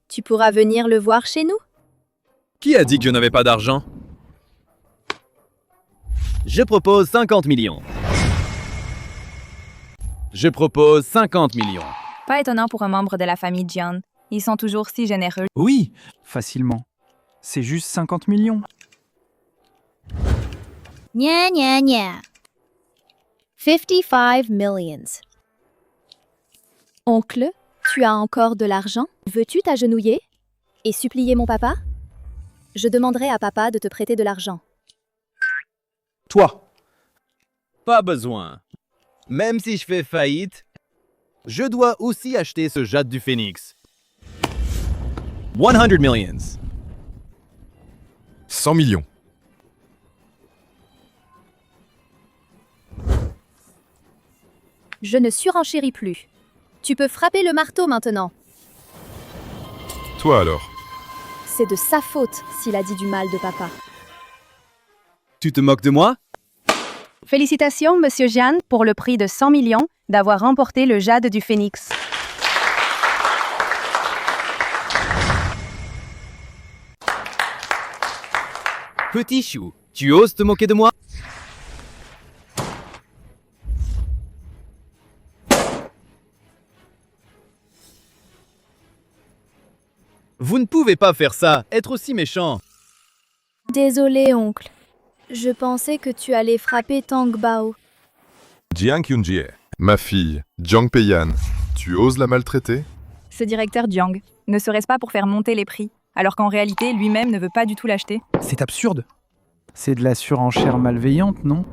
[SPEAKER 1] tu pourras venir le voir chez nous.
[SPEAKER 11] Qui a dit que je n'avais pas d'argent? Je propose 50 millions. Je propose 50 millions.
[SPEAKER 15] Pas étonnant pour un membre de la famille Jian. Ils sont toujours si généreux.
[SPEAKER 14] Oui, facilement. C'est juste 50 millions.
[SPEAKER 1] Nya nya nya. 55 millions. Oncle, tu as encore de l'argent? Veux-tu t'agenouiller et supplier mon papa? Je demanderai à papa de te prêter de l'argent.
[SPEAKER 11] Toi. Pas besoin. Même si je fais faillite, je dois aussi acheter ce jade du phénix. 100 millions.
[SPEAKER 10] 100 millions.
[SPEAKER 1] Je ne surenchéris plus. Tu peux frapper le marteau maintenant.
[SPEAKER 10] Toi alors?
[SPEAKER 1] C'est de sa faute s'il a dit du mal de papa.
[SPEAKER 11] Tu te moques de moi?
[SPEAKER 13] Félicitations, Monsieur Jian, pour le prix de 100 millions d'avoir remporté le jade du phénix.
[SPEAKER 11] Petit chou, tu oses te moquer de moi? Vous ne pouvez pas faire ça, être aussi méchant.
[SPEAKER 1] Désolé, oncle. Je pensais que tu allais frapper Tang Bao.
[SPEAKER 10] Jiang Yunjie, ma fille, Jiang Peiyan, tu oses la maltraiter?
[SPEAKER 15] Ce directeur Jiang, ne serait-ce pas pour faire monter les prix, alors qu'en réalité, lui-même ne veut pas du tout l'acheter?
[SPEAKER 14] C'est absurde. C'est de la surenchère malveillante, non?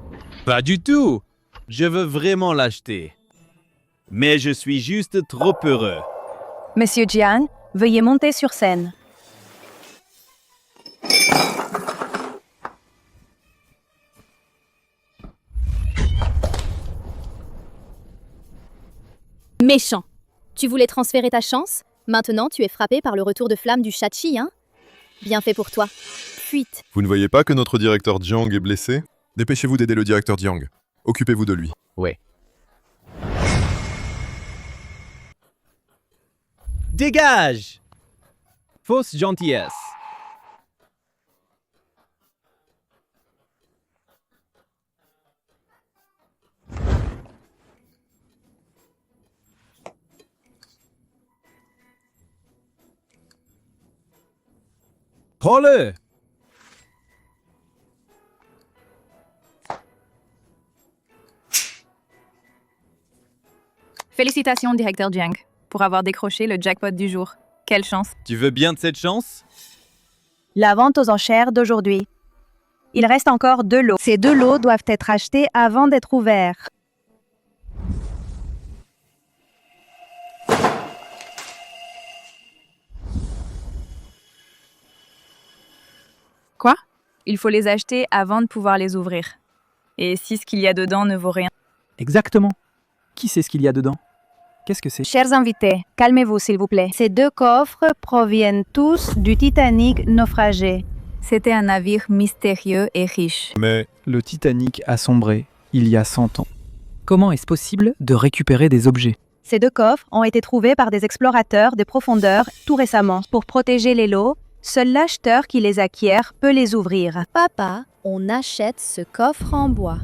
[SPEAKER 11] Pas du tout. Je veux vraiment l'acheter. Mais je suis juste trop heureux.
[SPEAKER 13] Monsieur Jian, veuillez monter sur scène.
[SPEAKER 1] Méchant. Tu voulais transférer ta chance? Maintenant, tu es frappé par le retour de flamme du Shachi, hein? Bien fait pour toi. Fuite.
[SPEAKER 10] Vous ne voyez pas que notre directeur Jiang est blessé? Dépêchez-vous d'aider le directeur Jiang. Occupez-vous de lui.
[SPEAKER 6] Oui.
[SPEAKER 11] Dégage! Fausse gentillesse. Prends-le!
[SPEAKER 15] Félicitations, directeur Jiang, pour avoir décroché le jackpot du jour. Quelle chance.
[SPEAKER 11] Tu veux bien de cette chance?
[SPEAKER 13] La vente aux enchères d'aujourd'hui. Il reste encore 2 lots. Ces 2 lots doivent être achetés avant d'être ouverts.
[SPEAKER 15] Quoi? Il faut les acheter avant de pouvoir les ouvrir. Et si ce qu'il y a dedans ne vaut rien.
[SPEAKER 14] Exactement. Qui sait ce qu'il y a dedans? Qu'est-ce que c'est?
[SPEAKER 13] Chers invités, calmez-vous s'il vous plaît. Ces 2 coffres proviennent tous du Titanic naufragé.
[SPEAKER 15] C'était un navire mystérieux et riche.
[SPEAKER 10] Mais
[SPEAKER 14] Le Titanic a sombré il y a 100 ans. Comment est-ce possible de récupérer des objets?
[SPEAKER 13] Ces 2 coffres ont été trouvés par des explorateurs des profondeurs tout récemment. Pour protéger les lots, seul l'acheteur qui les acquiert peut les ouvrir.
[SPEAKER 1] Papa, on achète ce coffre en bois.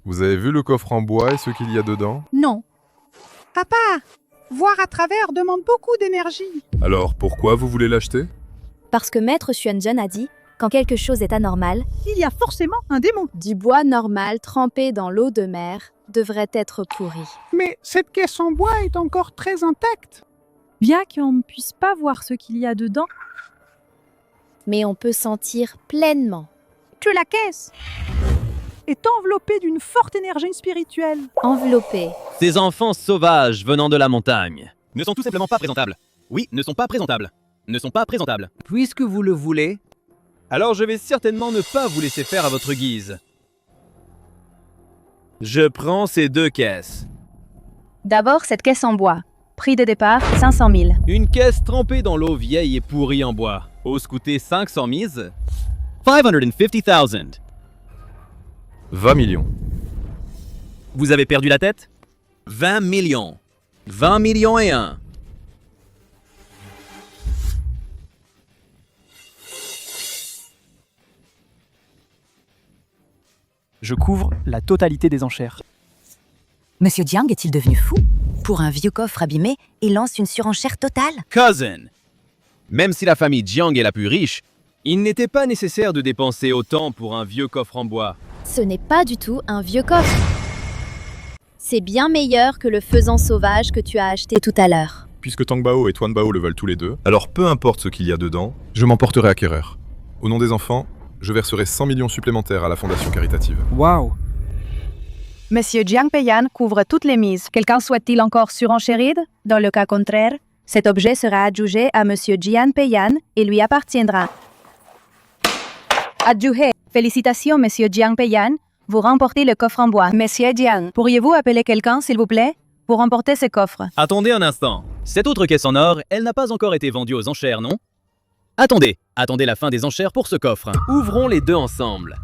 [SPEAKER 10] vous avez vu le coffre en bois et ce qu'il y a dedans?
[SPEAKER 9] Non. Papa, voir à travers demande beaucoup d'énergie.
[SPEAKER 10] Alors pourquoi vous voulez l'acheter?
[SPEAKER 1] Parce que Maître Xuanzhen a dit, quand quelque chose est anormal,
[SPEAKER 9] Il y a forcément un démon.
[SPEAKER 1] du bois normal trempé dans l'eau de mer devrait être pourri.
[SPEAKER 9] Mais cette caisse en bois est encore très intacte.
[SPEAKER 15] Bien qu'on ne puisse pas voir ce qu'il y a dedans.
[SPEAKER 1] Mais on peut sentir pleinement.
[SPEAKER 9] Que la caisse est enveloppée d'une forte énergie spirituelle.
[SPEAKER 1] Enveloppé.
[SPEAKER 11] Ces enfants sauvages venant de la montagne ne sont tout simplement pas présentables. Oui, ne sont pas présentables. Ne sont pas présentables.
[SPEAKER 12] Puisque vous le voulez, alors je vais certainement ne pas vous laisser faire à votre guise. Je prends ces 2 caisses.
[SPEAKER 13] D'abord, cette caisse en bois. Prix de départ, 500 000.
[SPEAKER 11] Une caisse trempée dans l'eau vieille et pourrie en bois. Ose coûter 500 mises 550,000.
[SPEAKER 10] 20 millions.
[SPEAKER 11] Vous avez perdu la tête? 20 millions. 20 millions et 1.
[SPEAKER 14] Je couvre la totalité des enchères.
[SPEAKER 8] Monsieur Jiang est-il devenu fou? Pour un vieux coffre abîmé, il lance une surenchère totale?
[SPEAKER 11] Cousin, même si la famille Jiang est la plus riche, il n'était pas nécessaire de dépenser autant pour un vieux coffre en bois.
[SPEAKER 1] Ce n'est pas du tout un vieux coffre. C'est bien meilleur que le faisan sauvage que tu as acheté tout à l'heure.
[SPEAKER 10] Puisque Tang Bao et Tuan Bao le veulent tous les deux, alors peu importe ce qu'il y a dedans, je m'emporterai acquéreur. Au nom des enfants, je verserai 100 millions supplémentaires à la fondation caritative.
[SPEAKER 14] Waouh!
[SPEAKER 13] Monsieur Jiang Peiyan couvre toutes les mises. Quelqu'un souhaite-t-il encore surenchérir? Dans le cas contraire, cet objet sera adjugé à Monsieur Jiang Peiyan et lui appartiendra. Adjugé. Félicitations, Monsieur Jiang Peiyan. Vous remportez le coffre en bois. Monsieur Jiang, pourriez-vous appeler quelqu'un, s'il vous plaît, pour remporter ce coffre?
[SPEAKER 11] Attendez un instant. Cette autre caisse en or, elle n'a pas encore été vendue aux enchères, non? Attendez la fin des enchères pour ce coffre. Ouvrons les 2 ensemble.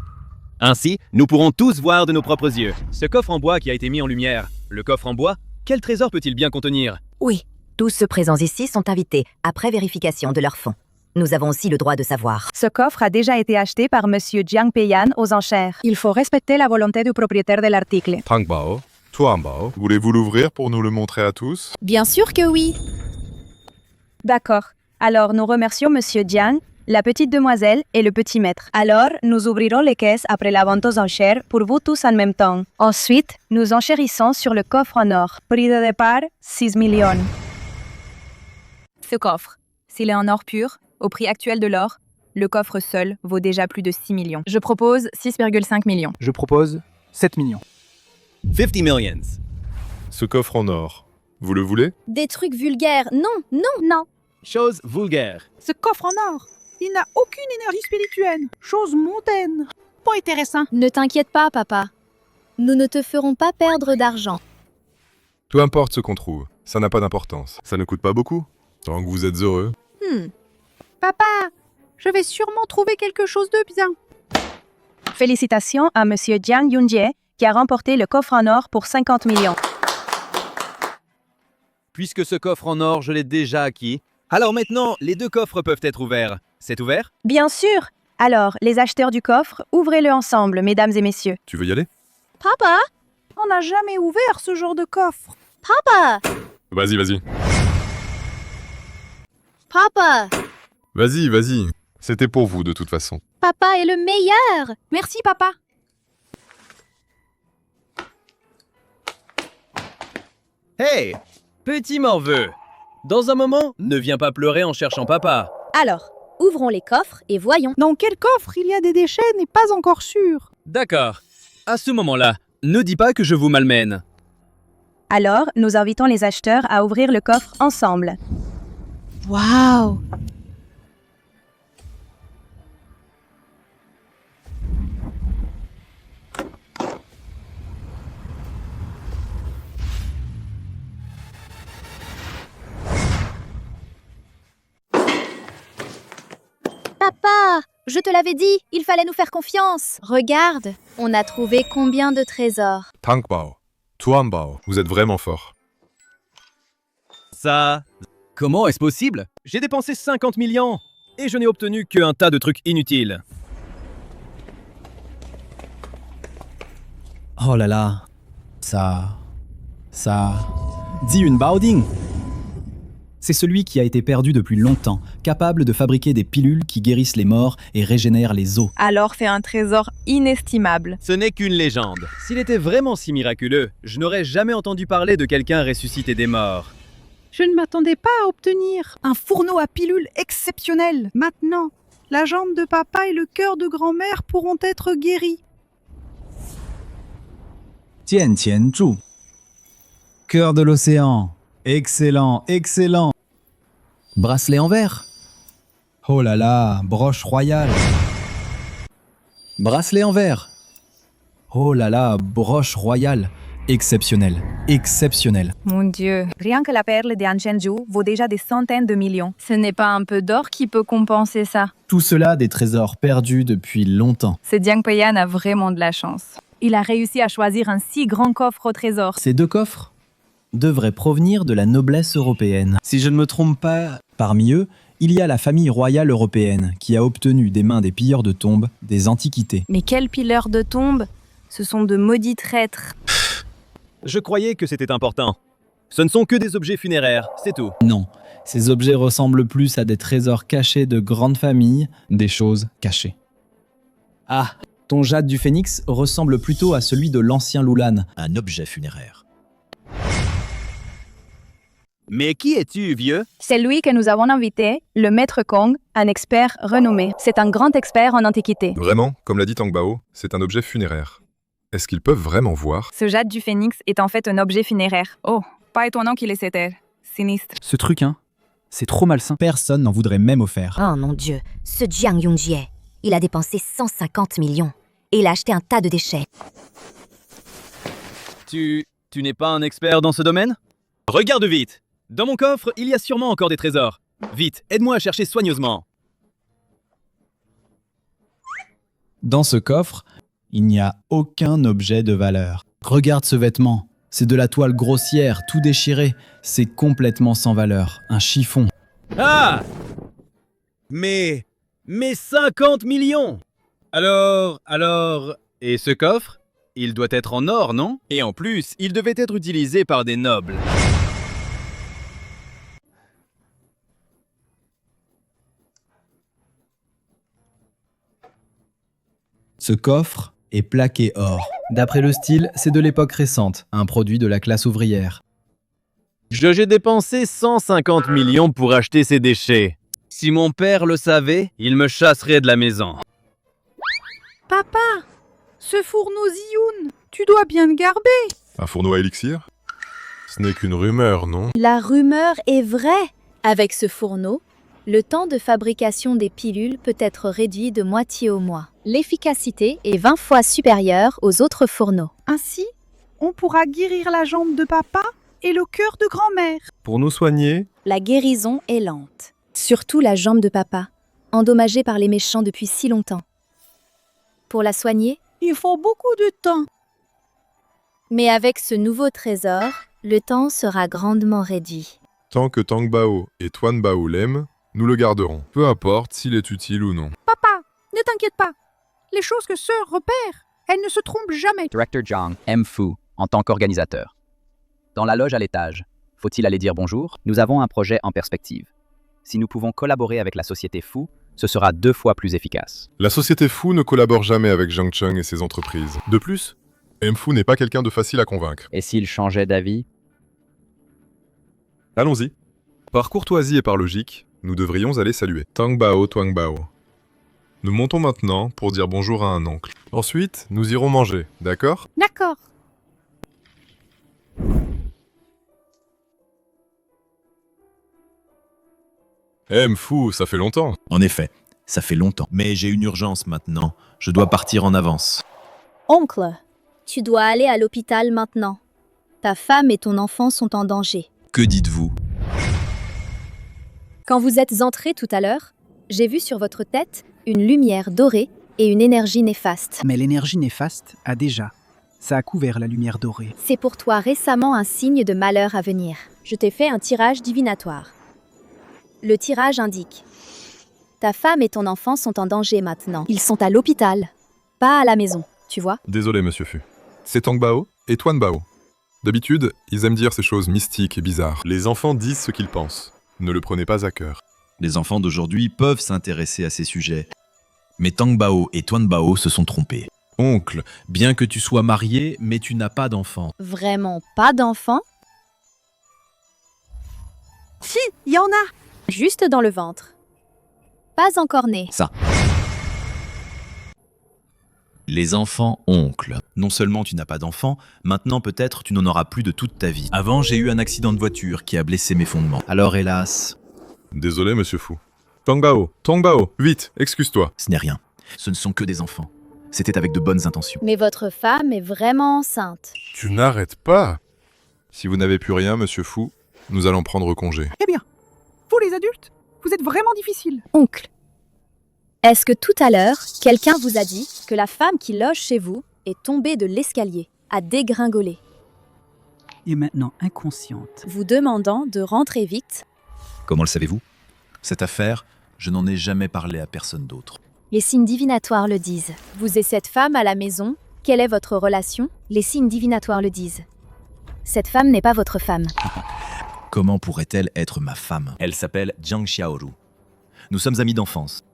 [SPEAKER 11] Ainsi, nous pourrons tous voir de nos propres yeux. Ce coffre en bois qui a été mis en lumière. Le coffre en bois, quel trésor peut-il bien contenir?
[SPEAKER 8] Oui, tous ceux présents ici sont invités, après vérification de leurs fonds. Nous avons aussi le droit de savoir.
[SPEAKER 13] Ce coffre a déjà été acheté par Monsieur Jiang Peiyan aux enchères. Il faut respecter la volonté du propriétaire de l'article.
[SPEAKER 10] Tang Bao, Tuan Bao, voulez-vous l'ouvrir pour nous le montrer à tous?
[SPEAKER 1] Bien sûr que oui.
[SPEAKER 13] D'accord. Alors, nous remercions Monsieur Jiang, la petite demoiselle et le petit maître. Alors, nous ouvrirons les caisses après la vente aux enchères pour vous tous en même temps. Ensuite, nous enchérissons sur le coffre en or. Prix de départ, 6 millions.
[SPEAKER 15] Ce coffre, s'il est en or pur, au prix actuel de l'or, le coffre seul vaut déjà plus de 6 millions. Je propose 6,5 millions.
[SPEAKER 14] Je propose 7 millions.
[SPEAKER 11] 50 millions.
[SPEAKER 10] Ce coffre en or, vous le voulez?
[SPEAKER 1] Des trucs vulgaires. Non, non, non.
[SPEAKER 11] Chose vulgaire.
[SPEAKER 9] Ce coffre en or, il n'a aucune énergie spirituelle. Chose mondaine. Pas intéressant.
[SPEAKER 1] Ne t'inquiète pas, papa. Nous ne te ferons pas perdre d'argent.
[SPEAKER 10] Peu importe ce qu'on trouve, ça n'a pas d'importance. Ça ne coûte pas beaucoup, tant que vous êtes heureux.
[SPEAKER 9] Papa, je vais sûrement trouver quelque chose de bien.
[SPEAKER 13] Félicitations à Monsieur Jiang Yunjie, qui a remporté le coffre en or pour 50 millions.
[SPEAKER 11] Puisque ce coffre en or, je l'ai déjà acquis, alors maintenant, les 2 coffres peuvent être ouverts. C'est ouvert?
[SPEAKER 13] Bien sûr. Alors, les acheteurs du coffre, ouvrez-le ensemble, mesdames et messieurs.
[SPEAKER 10] Tu veux y aller?
[SPEAKER 1] Papa?
[SPEAKER 9] On n'a jamais ouvert ce genre de coffre.
[SPEAKER 1] Papa?
[SPEAKER 10] Vas-y.
[SPEAKER 1] Papa?
[SPEAKER 10] Vas-y. C'était pour vous de toute façon.
[SPEAKER 1] Papa est le meilleur.
[SPEAKER 9] Merci, papa.
[SPEAKER 11] Hey! Petit morveux! Dans un moment, ne viens pas pleurer en cherchant papa.
[SPEAKER 1] Alors, ouvrons les coffres et voyons.
[SPEAKER 9] Dans quel coffre il y a des déchets n'est pas encore sûr.
[SPEAKER 11] D'accord. À ce moment-là, ne dis pas que je vous malmène.
[SPEAKER 13] Alors, nous invitons les acheteurs à ouvrir le coffre ensemble.
[SPEAKER 1] Waouh! Papa, je te l'avais dit, il fallait nous faire confiance. Regarde, on a trouvé combien de trésors.
[SPEAKER 10] Tangbao, Tuanbao, vous êtes vraiment fort.
[SPEAKER 11] Ça... Comment est-ce possible? J'ai dépensé 50 millions et je n'ai obtenu qu'un tas de trucs inutiles.
[SPEAKER 5] Oh là là. Dis une Baoding. C'est celui qui a été perdu depuis longtemps, capable de fabriquer des pilules qui guérissent les morts et régénèrent les os.
[SPEAKER 15] Alors c'est un trésor inestimable.
[SPEAKER 11] Ce n'est qu'une légende. S'il était vraiment si miraculeux, je n'aurais jamais entendu parler de quelqu'un ressuscité des morts.
[SPEAKER 9] Je ne m'attendais pas à obtenir un fourneau à pilules exceptionnel. Maintenant, la jambe de papa et le cœur de grand-mère pourront être guéris.
[SPEAKER 5] Tian Zhu. Cœur de l'océan. Excellent, excellent. Bracelet en verre. Oh là là, broche royale. Bracelet en verre. Oh là là, broche royale. Exceptionnel, exceptionnel.
[SPEAKER 15] Mon Dieu, rien que la perle de Anshenju vaut déjà des centaines de millions. Ce n'est pas un peu d'or qui peut compenser ça.
[SPEAKER 5] Tout cela des trésors perdus depuis longtemps.
[SPEAKER 15] Ce Jiang Peiyan a vraiment de la chance. Il a réussi à choisir un si grand coffre au trésor.
[SPEAKER 5] Ces deux coffres devraient provenir de la noblesse européenne. Si je ne me trompe pas, parmi eux, il y a la famille royale européenne qui a obtenu des mains des pilleurs de tombes des antiquités.
[SPEAKER 15] Mais quels pilleurs de tombes? Ce sont de maudits traîtres.
[SPEAKER 11] Je croyais que c'était important. Ce ne sont que des objets funéraires, c'est tout.
[SPEAKER 5] Non, ces objets ressemblent plus à des trésors cachés de grandes familles, des choses cachées. Ah, ton jade du phénix ressemble plutôt à celui de l'ancien Lulan. Un objet funéraire.
[SPEAKER 11] Mais qui es-tu, vieux?
[SPEAKER 13] C'est lui que nous avons invité, le maître Kong, un expert renommé. C'est un grand expert en antiquité.
[SPEAKER 10] Vraiment, comme l'a dit Tangbao, c'est un objet funéraire. Est-ce qu'ils peuvent vraiment voir?
[SPEAKER 15] Ce jade du phénix est en fait un objet funéraire. Oh, pas étonnant qu'il ait cette air. Sinistre.
[SPEAKER 5] Ce truc, hein, c'est trop malsain. Personne n'en voudrait même offert.
[SPEAKER 8] Oh mon Dieu, ce Jiang Yongjie, il a dépensé 150 millions et il a acheté un tas de déchets.
[SPEAKER 11] Tu n'es pas un expert dans ce domaine? Regarde vite! Dans mon coffre, il y a sûrement encore des trésors. Vite, aide-moi à chercher soigneusement.
[SPEAKER 5] Dans ce coffre, il n'y a aucun objet de valeur. Regarde ce vêtement. C'est de la toile grossière, tout déchiré. C'est complètement sans valeur. Un chiffon.
[SPEAKER 11] Ah! Mais 50 millions! Alors... Et ce coffre? Il doit être en or, non? Et en plus, il devait être utilisé par des nobles.
[SPEAKER 5] Ce coffre est plaqué or. D'après le style, c'est de l'époque récente, un produit de la classe ouvrière.
[SPEAKER 11] J'ai dépensé 150 millions pour acheter ces déchets. Si mon père le savait, il me chasserait de la maison.
[SPEAKER 9] Papa, ce fourneau Ziyun, tu dois bien le garder.
[SPEAKER 10] Un fourneau à élixir? Ce n'est qu'une rumeur, non?
[SPEAKER 1] La rumeur est vraie. Avec ce fourneau, le temps de fabrication des pilules peut être réduit de moitié au mois. L'efficacité est 20 fois supérieure aux autres fourneaux.
[SPEAKER 9] Ainsi, on pourra guérir la jambe de papa et le cœur de grand-mère.
[SPEAKER 10] Pour nous soigner,
[SPEAKER 1] La guérison est lente. Surtout la jambe de papa, endommagée par les méchants depuis si longtemps. Pour la soigner,
[SPEAKER 9] il faut beaucoup de temps.
[SPEAKER 1] mais avec ce nouveau trésor, le temps sera grandement réduit.
[SPEAKER 10] tant que Tangbao et Tuanbao l'aiment, nous le garderons, peu importe s'il est utile ou non.
[SPEAKER 9] Papa, ne t'inquiète pas. Les choses que sœur repère, elle ne se trompe jamais.
[SPEAKER 6] Directeur Zhang, M. Fu, en tant qu'organisateur. Dans la loge à l'étage, faut-il aller dire bonjour? Nous avons un projet en perspective. Si nous pouvons collaborer avec la société Fu, ce sera 2 fois plus efficace.
[SPEAKER 10] La société Fu ne collabore jamais avec Zhang Cheng et ses entreprises. De plus, M-Fu n'est pas quelqu'un de facile à convaincre.
[SPEAKER 6] Et s'il changeait d'avis?
[SPEAKER 10] Allons-y. Par courtoisie et par logique, nous devrions aller saluer Tangbao, Tuangbao. Nous montons maintenant pour dire bonjour à un oncle. Ensuite, nous irons manger, d'accord?
[SPEAKER 9] D'accord.
[SPEAKER 10] M-Fu, ça fait longtemps.
[SPEAKER 16] En effet, ça fait longtemps. Mais j'ai une urgence maintenant. Je dois partir en avance.
[SPEAKER 1] Oncle, tu dois aller à l'hôpital maintenant. Ta femme et ton enfant sont en danger.
[SPEAKER 16] Que dites-vous?
[SPEAKER 1] Quand vous êtes entrés tout à l'heure, J'ai vu sur votre tête une lumière dorée et une énergie néfaste.
[SPEAKER 17] Mais l'énergie néfaste a déjà. Ça a couvert la lumière dorée.
[SPEAKER 1] C'est pour toi récemment un signe de malheur à venir. Je t'ai fait un tirage divinatoire. Le tirage indique: ta femme et ton enfant sont en danger maintenant. Ils sont à l'hôpital, pas à la maison, tu vois?
[SPEAKER 10] Désolé, monsieur Fu. C'est Tang Bao et Tuan Bao. D'habitude, ils aiment dire ces choses mystiques et bizarres. Les enfants disent ce qu'ils pensent. Ne le prenez pas à cœur.
[SPEAKER 16] Les enfants d'aujourd'hui peuvent s'intéresser à ces sujets. Mais Tang Bao et Tuan Bao se sont trompés.
[SPEAKER 5] Oncle, bien que tu sois marié, mais tu n'as pas d'enfant.
[SPEAKER 1] Vraiment pas d'enfant?
[SPEAKER 9] Si, il y en a.
[SPEAKER 1] Juste dans le ventre. Pas encore né.
[SPEAKER 16] Ça. Les enfants oncles. Non seulement tu n'as pas d'enfant, maintenant peut-être tu n'en auras plus de toute ta vie. Avant, j'ai eu un accident de voiture qui a blessé mes fondements. Alors hélas...
[SPEAKER 10] Désolé, monsieur Fu. Tang Bao, vite, excuse-toi.
[SPEAKER 16] Ce n'est rien. Ce ne sont que des enfants. C'était avec de bonnes intentions.
[SPEAKER 1] Mais votre femme est vraiment enceinte.
[SPEAKER 10] Tu n'arrêtes pas. Si vous n'avez plus rien, monsieur Fu, nous allons prendre congé.
[SPEAKER 9] Eh bien, vous les adultes, vous êtes vraiment difficiles.
[SPEAKER 1] Oncle, est-ce que tout à l'heure, quelqu'un vous a dit que la femme qui loge chez vous est tombée de l'escalier, a dégringolé,
[SPEAKER 17] Et maintenant inconsciente.
[SPEAKER 1] vous demandant de rentrer vite?
[SPEAKER 16] Comment le savez-vous? Cette affaire, je n'en ai jamais parlé à personne d'autre.
[SPEAKER 1] Les signes divinatoires le disent. Vous et cette femme à la maison, quelle est votre relation? Les signes divinatoires le disent. Cette femme n'est pas votre femme.
[SPEAKER 16] Comment pourrait-elle être ma femme? Elle s'appelle Jiang Xiaoru. Nous sommes amis d'enfance.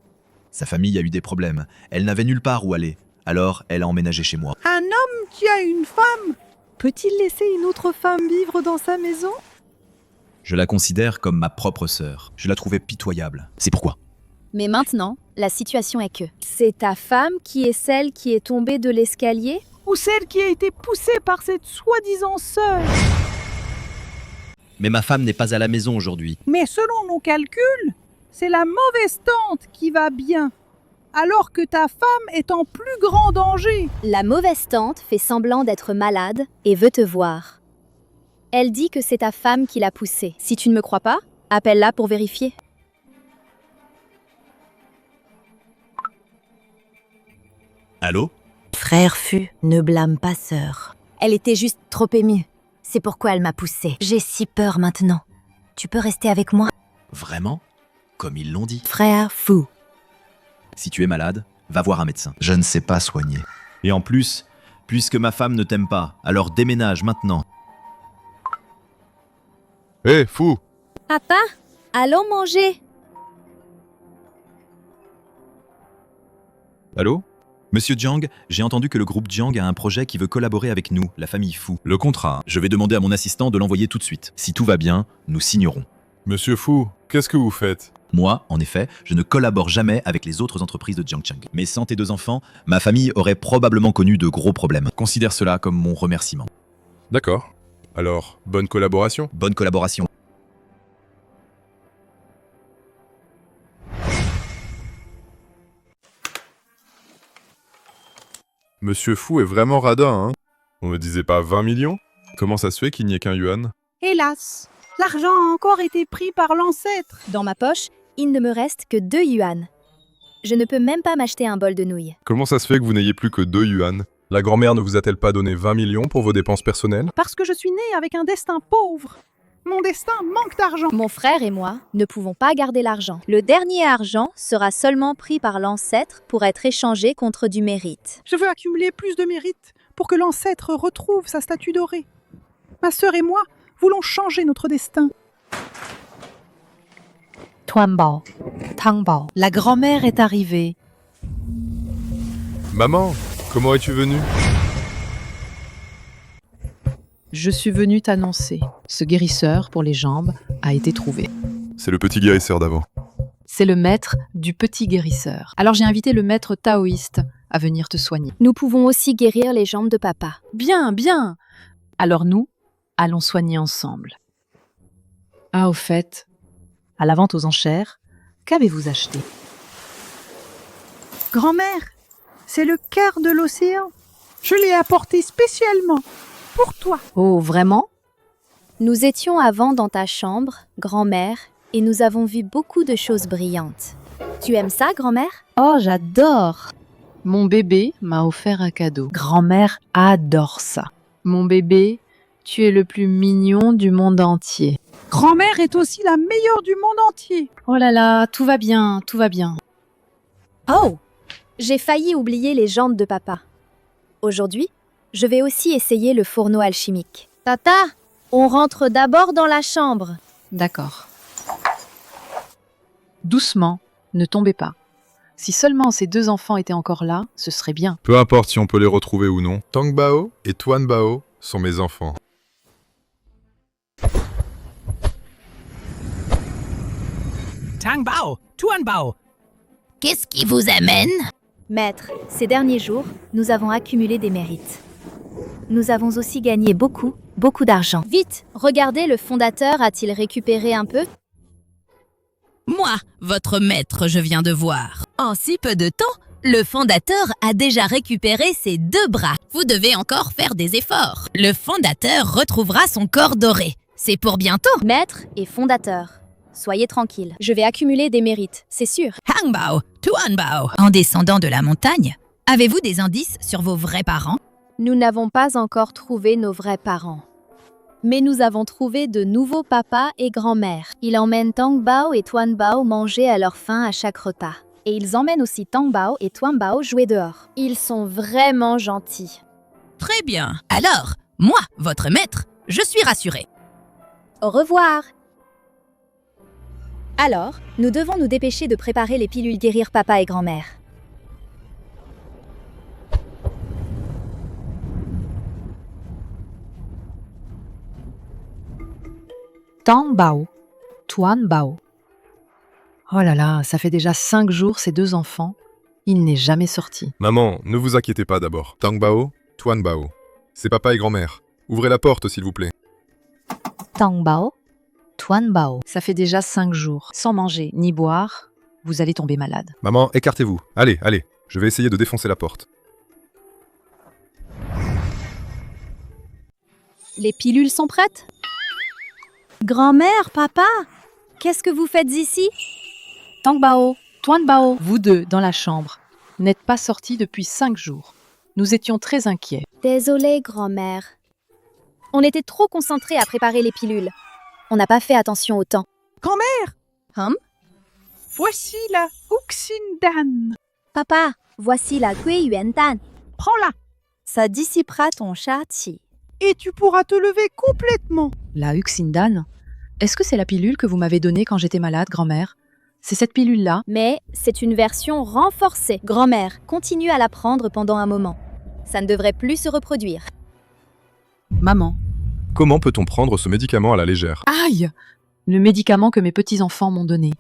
[SPEAKER 16] Sa famille a eu des problèmes. Elle n'avait nulle part où aller. Alors, elle a emménagé chez moi.
[SPEAKER 9] Un homme qui a une femme, peut-il laisser une autre femme vivre dans sa maison?
[SPEAKER 16] Je la considère comme ma propre sœur. Je la trouvais pitoyable. C'est pourquoi.
[SPEAKER 1] Mais maintenant, la situation est que c'est ta femme qui est celle qui est tombée de l'escalier?
[SPEAKER 9] Ou celle qui a été poussée par cette soi-disant sœur?
[SPEAKER 16] Mais ma femme n'est pas à la maison aujourd'hui.
[SPEAKER 9] Mais selon nos calculs, c'est la mauvaise tante qui va bien, alors que ta femme est en plus grand danger.
[SPEAKER 1] La mauvaise tante fait semblant d'être malade et veut te voir. Elle dit que c'est ta femme qui l'a poussée. Si tu ne me crois pas, appelle-la pour vérifier.
[SPEAKER 16] Allô?
[SPEAKER 8] Frère Fu, ne blâme pas sœur. Elle était juste trop émue. C'est pourquoi elle m'a poussée. J'ai si peur maintenant. Tu peux rester avec moi?
[SPEAKER 16] Vraiment? Comme ils l'ont dit.
[SPEAKER 8] Frère Fu.
[SPEAKER 16] Si tu es malade, va voir un médecin. Je ne sais pas soigner. Et en plus, puisque ma femme ne t'aime pas, alors déménage maintenant.
[SPEAKER 10] Hé, Fu!
[SPEAKER 1] Papa, allons manger.
[SPEAKER 16] Allô? Monsieur Jiang, j'ai entendu que le groupe Jiang a un projet qui veut collaborer avec nous, la famille Fu. Le contrat, je vais demander à mon assistant de l'envoyer tout de suite. Si tout va bien, nous signerons.
[SPEAKER 10] Monsieur Fu, qu'est-ce que vous faites?
[SPEAKER 16] Moi, en effet, je ne collabore jamais avec les autres entreprises de Jiangcheng. Mais sans tes 2 enfants, ma famille aurait probablement connu de gros problèmes. Considère cela comme mon remerciement.
[SPEAKER 10] D'accord. Alors, bonne collaboration?
[SPEAKER 16] Bonne collaboration.
[SPEAKER 10] Monsieur Fu est vraiment radin, hein? On ne disait pas 20 millions? Comment ça se fait qu'il n'y ait qu'un yuan?
[SPEAKER 9] Hélas, l'argent a encore été pris par l'ancêtre.
[SPEAKER 1] Dans ma poche, il ne me reste que 2 yuan. Je ne peux même pas m'acheter un bol de nouilles.
[SPEAKER 10] Comment ça se fait que vous n'ayez plus que 2 yuan? La grand-mère ne vous a-t-elle pas donné 20 millions pour vos dépenses personnelles?
[SPEAKER 9] Parce que je suis née avec un destin pauvre. Mon destin manque d'argent.
[SPEAKER 1] Mon frère et moi ne pouvons pas garder l'argent. Le dernier argent sera seulement pris par l'ancêtre pour être échangé contre du mérite.
[SPEAKER 9] Je veux accumuler plus de mérite pour que l'ancêtre retrouve sa statue dorée. Ma sœur et moi voulons changer notre destin.
[SPEAKER 7] Tuan Bao, Tang Bao. La grand-mère est arrivée.
[SPEAKER 10] Maman, comment es-tu venue?
[SPEAKER 7] Je suis venue t'annoncer. Ce guérisseur pour les jambes a été trouvé.
[SPEAKER 10] C'est le petit guérisseur d'avant.
[SPEAKER 7] C'est le maître du petit guérisseur. Alors j'ai invité le maître taoïste à venir te soigner.
[SPEAKER 1] Nous pouvons aussi guérir les jambes de papa.
[SPEAKER 7] Bien, bien. Alors nous, allons soigner ensemble. Ah, au fait, à la vente aux enchères, qu'avez-vous acheté?
[SPEAKER 9] Grand-mère, c'est le cœur de l'océan. Je l'ai apporté spécialement pour toi.
[SPEAKER 7] Oh, vraiment?
[SPEAKER 1] Nous étions avant dans ta chambre, grand-mère, et nous avons vu beaucoup de choses brillantes. Tu aimes ça, grand-mère?
[SPEAKER 7] Oh, j'adore! Mon bébé m'a offert un cadeau. Grand-mère adore ça. Mon bébé, tu es le plus mignon du monde entier.
[SPEAKER 9] Grand-mère est aussi la meilleure du monde entier.
[SPEAKER 7] Oh là là, tout va bien, tout va bien.
[SPEAKER 1] Oh! J'ai failli oublier les jantes de papa. Aujourd'hui, je vais aussi essayer le fourneau alchimique. Tata, on rentre d'abord dans la chambre.
[SPEAKER 7] D'accord. Doucement, ne tombez pas. Si seulement ces deux enfants étaient encore là, ce serait bien.
[SPEAKER 10] Peu importe si on peut les retrouver ou non, Tang Bao et Tuan Bao sont mes enfants.
[SPEAKER 17] Tang Bao, Tuan Bao.
[SPEAKER 3] Qu'est-ce qui vous amène?
[SPEAKER 1] Maître, ces derniers jours, nous avons accumulé des mérites. Nous avons aussi gagné beaucoup d'argent. Vite, regardez, le fondateur a-t-il récupéré un peu?
[SPEAKER 3] Moi, votre maître, je viens de voir. En si peu de temps, le fondateur a déjà récupéré ses 2 bras. Vous devez encore faire des efforts. Le fondateur retrouvera son corps doré. C'est pour bientôt.
[SPEAKER 1] Maître et fondateur, soyez tranquille. Je vais accumuler des mérites, c'est sûr.
[SPEAKER 3] Hangbao, Tuanbao. En descendant de la montagne, avez-vous des indices sur vos vrais parents?
[SPEAKER 1] Nous n'avons pas encore trouvé nos vrais parents. Mais nous avons trouvé de nouveaux papas et grand-mères. Ils emmènent Tang Bao et Tuan Bao manger à leur faim à chaque repas. Et ils emmènent aussi Tang Bao et Tuan Bao jouer dehors. Ils sont vraiment gentils.
[SPEAKER 3] Très bien. Alors, moi, votre maître, je suis rassurée.
[SPEAKER 1] Au revoir. Alors, nous devons nous dépêcher de préparer les pilules guérir papa et grand-mère.
[SPEAKER 7] Tang Bao, Tuan Bao. Oh là là, ça fait déjà 5 jours ces 2 enfants. Il n'est jamais sorti.
[SPEAKER 10] Maman, ne vous inquiétez pas d'abord. Tang Bao, Tuan Bao. C'est papa et grand-mère. Ouvrez la porte, s'il vous plaît.
[SPEAKER 7] Tang Bao, Tuan Bao. Ça fait déjà 5 jours. Sans manger ni boire, vous allez tomber malade.
[SPEAKER 10] Maman, écartez-vous. Allez, allez. Je vais essayer de défoncer la porte.
[SPEAKER 1] Les pilules sont prêtes? Grand-mère, papa, qu'est-ce que vous faites ici?
[SPEAKER 7] Tang Bao, Tuan Bao, vous deux dans la chambre, n'êtes pas sortis depuis 5 jours. Nous étions très inquiets.
[SPEAKER 1] Désolée, grand-mère. On était trop concentrés à préparer les pilules. On n'a pas fait attention au temps.
[SPEAKER 9] Grand-mère, voici la Uxindan.
[SPEAKER 1] Papa, voici la Gui Yuan Dan.
[SPEAKER 9] Prends-la
[SPEAKER 1] Ça dissipera ton shaqi.
[SPEAKER 9] et tu pourras te lever complètement.
[SPEAKER 7] La Uxindan, est-ce que c'est la pilule que vous m'avez donnée quand j'étais malade, grand-mère? C'est cette pilule-là?
[SPEAKER 1] Mais c'est une version renforcée. Grand-mère, continue à la prendre pendant un moment. Ça ne devrait plus se reproduire.
[SPEAKER 7] Maman.
[SPEAKER 10] Comment peut-on prendre ce médicament à la légère?
[SPEAKER 7] Aïe! Le médicament que mes petits-enfants m'ont donné.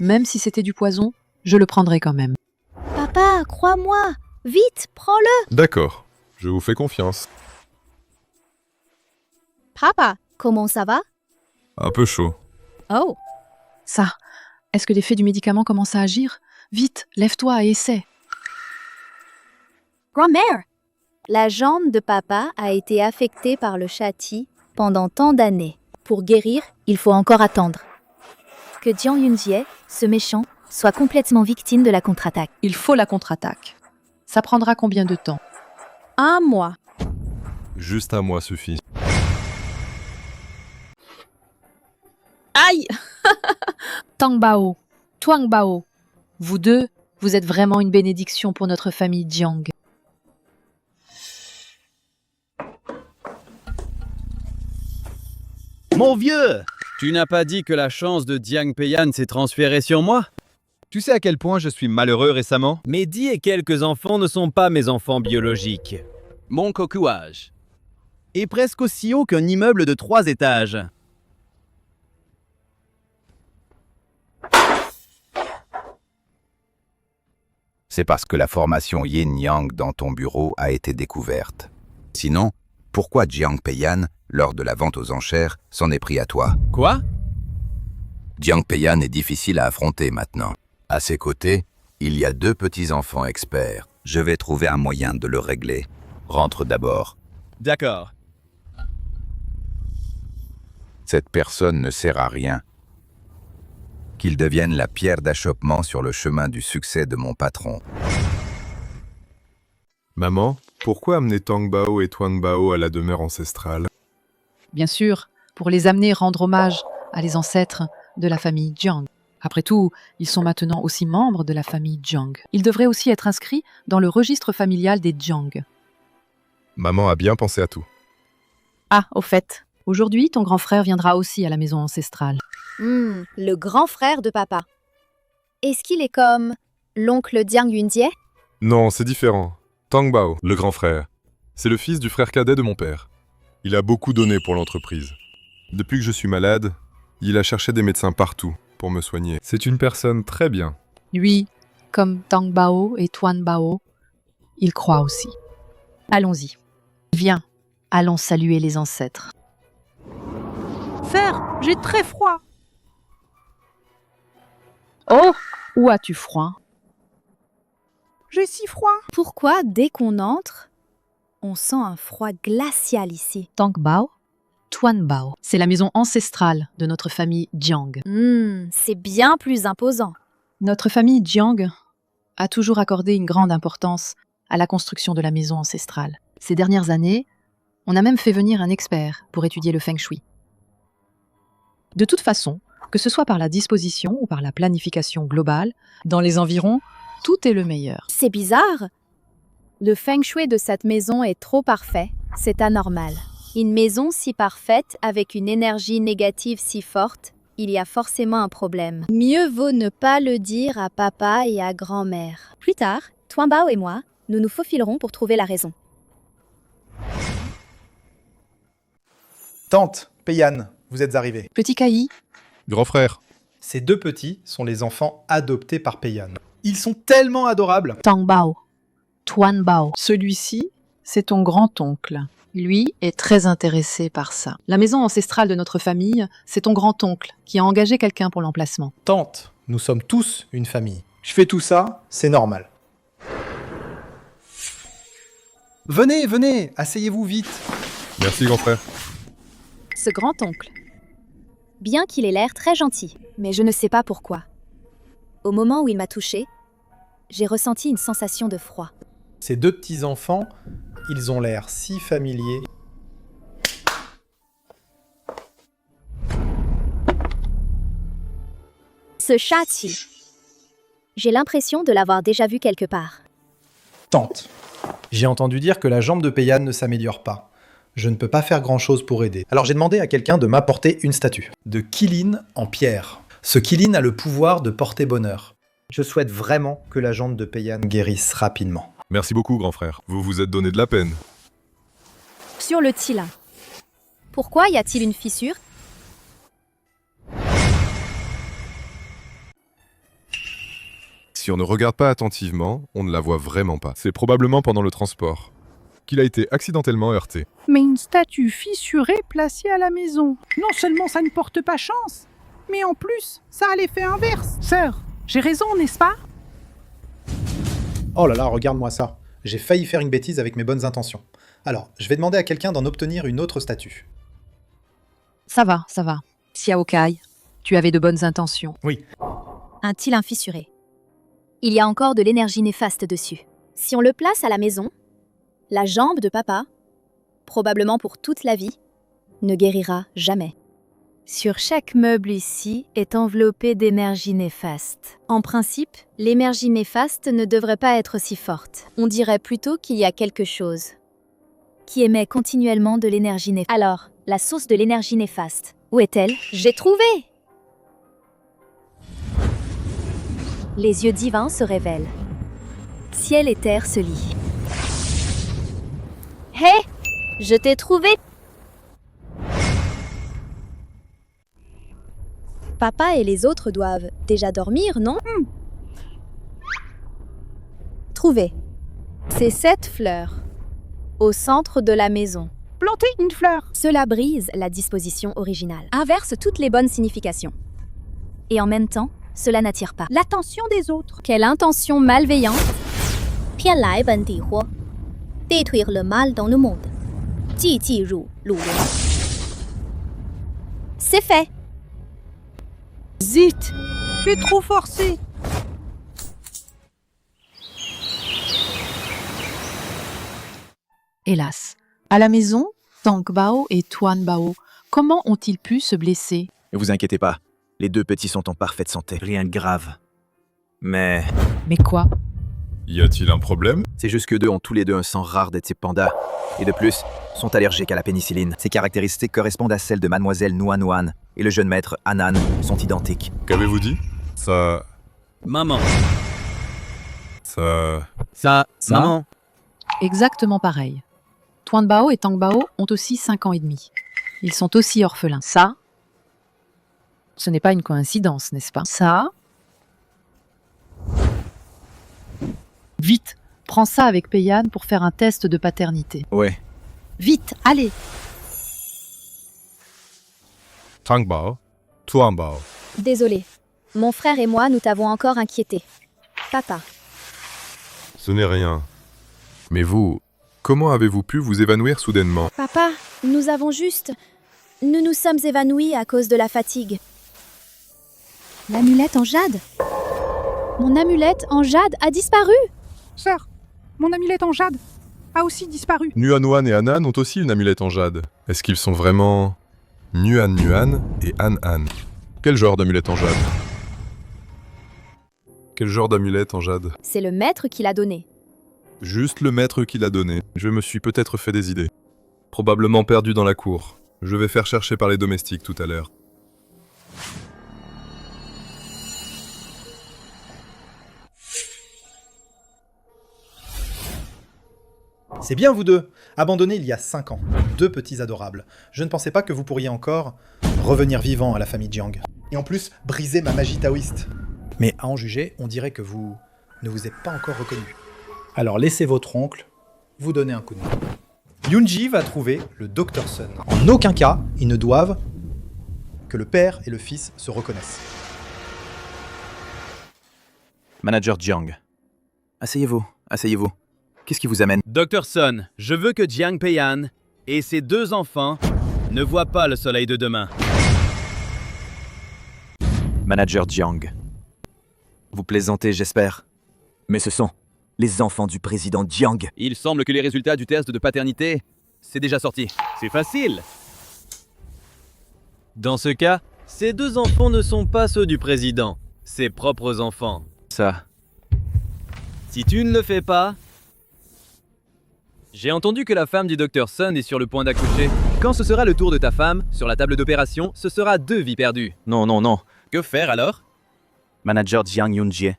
[SPEAKER 7] Même si c'était du poison, je le prendrais quand même.
[SPEAKER 1] Papa, crois-moi. Vite, prends-le.
[SPEAKER 10] D'accord, je vous fais confiance.
[SPEAKER 1] Papa, comment ça va?
[SPEAKER 10] Un peu chaud.
[SPEAKER 1] Oh.
[SPEAKER 7] Ça, est-ce que l'effet du médicament commence à agir? Vite, lève-toi et essaie.
[SPEAKER 1] Grand-mère, la jambe de papa a été affectée par le shaqi pendant tant d'années. Pour guérir, il faut encore attendre. Que Jiang Yunjie, ce méchant, soit complètement victime de la contre-attaque.
[SPEAKER 7] Il faut la contre-attaque. Ça prendra combien de temps?
[SPEAKER 1] 1 mois.
[SPEAKER 10] Juste un mois suffit.
[SPEAKER 1] Aïe.
[SPEAKER 7] Tang Bao, Tuan Bao, vous deux, vous êtes vraiment une bénédiction pour notre famille Jiang.
[SPEAKER 12] Mon vieux! Tu n'as pas dit que la chance de Jiang Peiyan s'est transférée sur moi? Tu sais à quel point je suis malheureux récemment? Mes 10 et quelques enfants ne sont pas mes enfants biologiques. Mon cocouage est presque aussi haut qu'un immeuble de 3 étages.
[SPEAKER 4] C'est parce que la formation yin-yang dans ton bureau a été découverte. Sinon, pourquoi Jiang Peiyan, lors de la vente aux enchères, s'en est pris à toi?
[SPEAKER 12] Quoi?
[SPEAKER 4] Jiang Peiyan est difficile à affronter maintenant. À ses côtés, il y a 2 petits-enfants experts. Je vais trouver un moyen de le régler. Rentre d'abord.
[SPEAKER 12] D'accord.
[SPEAKER 4] Cette personne ne sert à rien. qu'ils deviennent la pierre d'achoppement sur le chemin du succès de mon patron.
[SPEAKER 10] Maman, pourquoi amener Tang Bao et Tuan Bao à la demeure ancestrale?
[SPEAKER 7] Bien sûr, pour les amener rendre hommage à les ancêtres de la famille Jiang. Après tout, ils sont maintenant aussi membres de la famille Jiang. Ils devraient aussi être inscrits dans le registre familial des Jiang.
[SPEAKER 10] Maman a bien pensé à tout.
[SPEAKER 7] Ah, au fait, aujourd'hui, ton grand frère viendra aussi à la maison ancestrale.
[SPEAKER 1] Le grand frère de papa. Est-ce qu'il est comme l'oncle Jiang Yunjie?
[SPEAKER 10] Non, c'est différent. Tang Bao, le grand frère, c'est le fils du frère cadet de mon père. Il a beaucoup donné pour l'entreprise. Depuis que je suis malade, il a cherché des médecins partout pour me soigner. C'est une personne très bien.
[SPEAKER 7] Lui, comme Tang Bao et Tuan Bao, il croit aussi. Allons-y. Viens, allons saluer les ancêtres.
[SPEAKER 9] Sœur, j'ai très froid.
[SPEAKER 7] Oh, où as-tu froid?
[SPEAKER 9] J'ai si froid.
[SPEAKER 1] Pourquoi, dès qu'on entre, on sent un froid glacial ici?
[SPEAKER 7] Tang Bao, Tuan Bao. C'est la maison ancestrale de notre famille Jiang.
[SPEAKER 1] C'est bien plus imposant.
[SPEAKER 7] Notre famille Jiang a toujours accordé une grande importance à la construction de la maison ancestrale. Ces dernières années, on a même fait venir un expert pour étudier le feng shui. De toute façon, que ce soit par la disposition ou par la planification globale, dans les environs, tout est le meilleur.
[SPEAKER 1] C'est bizarre. Le feng shui de cette maison est trop parfait. C'est anormal. Une maison si parfaite, avec une énergie négative si forte, il y a forcément un problème. Mieux vaut ne pas le dire à papa et à grand-mère. Plus tard, Tuan Bao et moi, nous nous faufilerons pour trouver la raison.
[SPEAKER 18] Tante, Peiyan, vous êtes arrivés.
[SPEAKER 7] Petit Kai.
[SPEAKER 10] Grand frère.
[SPEAKER 18] Ces deux petits sont les enfants adoptés par Peiyan. Ils sont tellement adorables.
[SPEAKER 7] Tang Bao, Tuan Bao. Celui-ci, c'est ton grand-oncle. Lui est très intéressé par ça. La maison ancestrale de notre famille, c'est ton grand-oncle qui a engagé quelqu'un pour l'emplacement.
[SPEAKER 18] Tante, nous sommes tous une famille. Je fais tout ça, c'est normal. Venez, venez, asseyez-vous vite.
[SPEAKER 10] Merci, grand frère.
[SPEAKER 1] Ce grand-oncle. Bien qu'il ait l'air très gentil, mais je ne sais pas pourquoi. Au moment où il m'a touchée, j'ai ressenti une sensation de froid.
[SPEAKER 18] Ces deux petits-enfants, ils ont l'air si familiers.
[SPEAKER 1] Ce chat-ci, j'ai l'impression de l'avoir déjà vu quelque part.
[SPEAKER 18] Tante, j'ai entendu dire que la jambe de Peiyan ne s'améliore pas. Je ne peux pas faire grand-chose pour aider. Alors j'ai demandé à quelqu'un de m'apporter une statue de Qilin en pierre. Ce Qilin a le pouvoir de porter bonheur. Je souhaite vraiment que la jambe de Peiyan guérisse rapidement.
[SPEAKER 10] Merci beaucoup, grand frère. Vous vous êtes donné de la peine.
[SPEAKER 1] Sur le Tila. Pourquoi y a-t-il une fissure?
[SPEAKER 10] Si on ne regarde pas attentivement, on ne la voit vraiment pas. C'est probablement pendant le transport qu'il a été accidentellement heurté.
[SPEAKER 9] Mais une statue fissurée placée à la maison. Non seulement ça ne porte pas chance, mais en plus, ça a l'effet inverse. Sœur, j'ai raison, n'est-ce pas?
[SPEAKER 18] Oh là là, regarde-moi ça. J'ai failli faire une bêtise avec mes bonnes intentions. Alors, je vais demander à quelqu'un d'en obtenir une autre statue.
[SPEAKER 7] Ça va, ça va. Xiao Kai, tu avais de bonnes intentions.
[SPEAKER 18] Oui.
[SPEAKER 1] Un Tila fissuré. Il y a encore de l'énergie néfaste dessus. Si on le place à la maison, la jambe de papa, probablement pour toute la vie, ne guérira jamais. Sur chaque meuble ici est enveloppé d'énergie néfaste. En principe, l'énergie néfaste ne devrait pas être si forte. On dirait plutôt qu'il y a quelque chose qui émet continuellement de l'énergie néfaste. Alors, la source de l'énergie néfaste, où est-elle? J'ai trouvé! Les yeux divins se révèlent. Ciel et terre se lient. Hé! Je t'ai trouvé! Papa et les autres doivent déjà dormir, non? Trouvé. C'est cette fleur, au centre de la maison.
[SPEAKER 9] Planter une fleur.
[SPEAKER 1] Cela brise la disposition originale, inverse toutes les bonnes significations. Et en même temps, cela n'attire pas
[SPEAKER 9] l'attention des autres.
[SPEAKER 1] Quelle intention malveillante! Détruire le mal dans le monde. C'est fait. Zut!
[SPEAKER 9] J'ai trop forcé.
[SPEAKER 7] Hélas. À la maison, Tang Bao et Tuan Bao, comment ont-ils pu se blesser?
[SPEAKER 16] Ne vous inquiétez pas, les deux petits sont en parfaite santé. Rien de grave. Mais...
[SPEAKER 7] Mais quoi?
[SPEAKER 10] Y a-t-il un problème?
[SPEAKER 16] C'est juste que deux ont tous les deux un sang rare d'être ces pandas. Et de plus, sont allergiques à la pénicilline. Ces caractéristiques correspondent à celles de mademoiselle Nuan Nuan et le jeune maître Anan sont identiques.
[SPEAKER 10] Qu'avez-vous dit? Ça...
[SPEAKER 11] Maman.
[SPEAKER 10] Ça...
[SPEAKER 11] Maman.
[SPEAKER 7] Exactement pareil. Tuan Bao et Tang Bao ont aussi 5 ans et demi. Ils sont aussi orphelins. Ça, ce n'est pas une coïncidence, n'est-ce pas? Ça... Vite, prends ça avec Peiyan pour faire un test de paternité.
[SPEAKER 16] Ouais.
[SPEAKER 7] Vite, allez!
[SPEAKER 10] Tang Bao, Tuan Bao.
[SPEAKER 1] Désolé. Mon frère et moi, nous t'avons encore inquiété. Papa.
[SPEAKER 10] Ce n'est rien. Mais vous, comment avez-vous pu vous évanouir soudainement?
[SPEAKER 1] Papa, nous avons juste... Nous nous sommes évanouis à cause de la fatigue. L'amulette en jade? Mon amulette en jade a disparu!
[SPEAKER 9] Sœur, mon amulette en jade a aussi disparu.
[SPEAKER 10] Nuan Nuan et Anan ont aussi une amulette en jade. Est-ce qu'ils sont vraiment... Nuan Nuan et An An? Quel genre d'amulette en jade? Quel genre d'amulette en jade?
[SPEAKER 1] C'est le maître qui l'a donnée.
[SPEAKER 10] Juste le maître qui l'a donné. Je me suis peut-être fait des idées. Probablement perdu dans la cour. Je vais faire chercher par les domestiques tout à l'heure.
[SPEAKER 18] C'est bien vous deux, abandonnés il y a 5 ans. Deux petits adorables. Je ne pensais pas que vous pourriez encore revenir vivant à la famille Jiang. Et en plus, briser ma magie taoïste. Mais à en juger, on dirait que vous ne vous êtes pas encore reconnu. Alors laissez votre oncle vous donner un coup de main. Yunji va trouver le Dr Sun. En aucun cas, ils ne doivent que le père et le fils se reconnaissent.
[SPEAKER 16] Manager Jiang. Asseyez-vous, asseyez-vous. Qu'est-ce qui vous amène?
[SPEAKER 11] Dr Sun, je veux que Jiang Peiyan et ses 2 enfants ne voient pas le soleil de demain.
[SPEAKER 16] Manager Jiang. Vous plaisantez, j'espère. Mais ce sont les enfants du président Jiang.
[SPEAKER 11] Il semble que les résultats du test de paternité, c'est déjà sorti. C'est facile. Dans ce cas, ces 2 enfants ne sont pas ceux du président, ses propres enfants.
[SPEAKER 16] Ça.
[SPEAKER 11] Si tu ne le fais pas... J'ai entendu que la femme du Dr Sun est sur le point d'accoucher. Quand ce sera le tour de ta femme, sur la table d'opération, ce sera 2 vies perdues.
[SPEAKER 16] Non, non, non.
[SPEAKER 11] Que faire alors?
[SPEAKER 16] Manager Jiang Yunjie.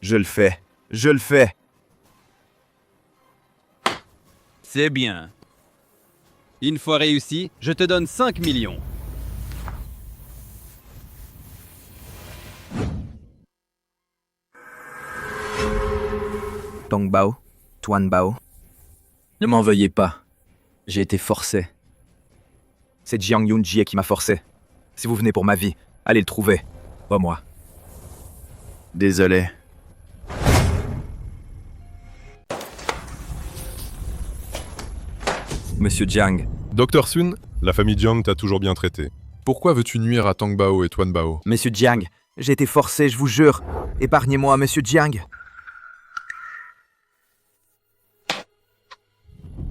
[SPEAKER 16] Je le fais. Je le fais.
[SPEAKER 11] C'est bien. Une fois réussi, je te donne 5 millions.
[SPEAKER 16] Tang Bao, Tuan Bao. Ne m'en veuillez pas. J'ai été forcé. C'est Jiang Yunjie qui m'a forcé. Si vous venez pour ma vie, allez le trouver. Pas moi. Désolé. Monsieur Jiang.
[SPEAKER 10] Dr Sun, la famille Jiang t'a toujours bien traité. Pourquoi veux-tu nuire à Tang Bao et Tuan Bao?
[SPEAKER 16] Monsieur Jiang, j'ai été forcé, je vous jure. Épargnez-moi, monsieur Jiang.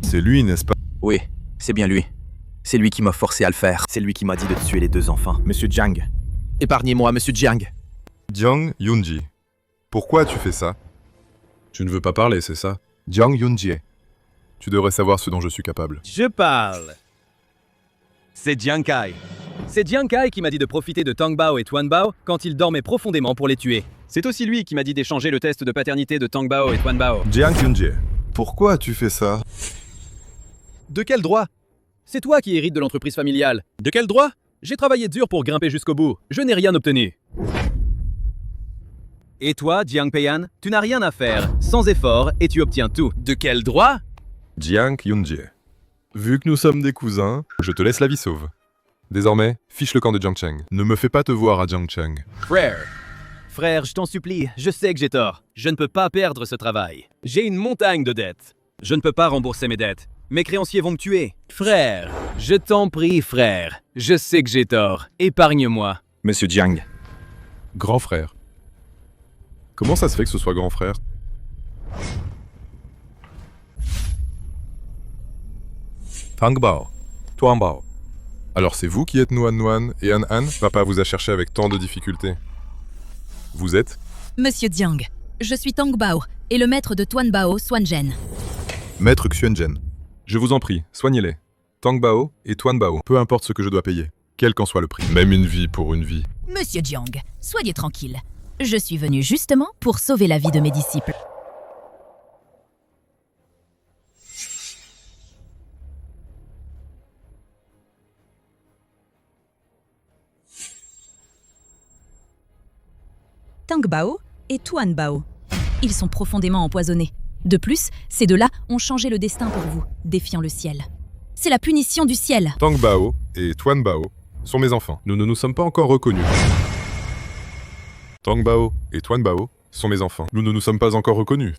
[SPEAKER 10] C'est lui, n'est-ce pas?
[SPEAKER 16] Oui, c'est bien lui. C'est lui qui m'a forcé à le faire. C'est lui qui m'a dit de tuer les 2 enfants. Monsieur Jiang. Épargnez-moi, monsieur Jiang.
[SPEAKER 10] Jiang Yunji. Pourquoi as-tu fait ça? Tu ne veux pas parler, c'est ça? Jiang Yunjie. Tu devrais savoir ce dont je suis capable.
[SPEAKER 11] Je parle. C'est Jiang Kai. C'est Jiang Kai qui m'a dit de profiter de Tang Bao et Tuan Bao quand ils dormaient profondément pour les tuer. C'est aussi lui qui m'a dit d'échanger le test de paternité de Tang Bao et Tuan Bao.
[SPEAKER 10] Jiang Yunjie. Pourquoi as-tu fait ça?
[SPEAKER 11] De quel droit? C'est toi qui hérites de l'entreprise familiale. De quel droit? J'ai travaillé dur pour grimper jusqu'au bout. Je n'ai rien obtenu. Et toi, Jiang Peiyan, tu n'as rien à faire, sans effort, et tu obtiens tout. De quel droit?
[SPEAKER 10] Jiang Yunjie. Vu que nous sommes des cousins, je te laisse la vie sauve. Désormais, fiche le camp de Jiangcheng. Ne me fais pas te voir à Jiangcheng.
[SPEAKER 11] Frère, je t'en supplie, je sais que j'ai tort. Je ne peux pas perdre ce travail. J'ai une montagne de dettes. Je ne peux pas rembourser mes dettes. Mes créanciers vont me tuer. Frère, je t'en prie, frère. Je sais que j'ai tort. Épargne-moi.
[SPEAKER 16] Monsieur Jiang,
[SPEAKER 10] Grand frère. Comment ça se fait que ce soit grand frère? Tangbao. Tuanbao. Alors c'est vous qui êtes Nuan Nuan et An An? Papa vous a cherché avec tant de difficultés. Vous êtes?
[SPEAKER 3] Monsieur Jiang, je suis Tangbao et le maître de Tuanbao, Xuanzhen.
[SPEAKER 10] Maître Xuanzhen. Je vous en prie, soignez-les. Tangbao et Tuanbao. Peu importe ce que je dois payer, quel qu'en soit le prix. Même une vie pour une vie.
[SPEAKER 3] Monsieur Jiang, soyez tranquille. Je suis venu justement pour sauver la vie de mes disciples. Tangbao et Tuanbao. Ils sont profondément empoisonnés. De plus, ces deux-là ont changé le destin pour vous, défiant le ciel. C'est la punition du ciel.
[SPEAKER 10] Tangbao et Tuanbao sont mes enfants. Nous ne nous sommes pas encore reconnus. Tangbao et Tuanbao sont mes enfants. Nous ne nous sommes pas encore reconnus.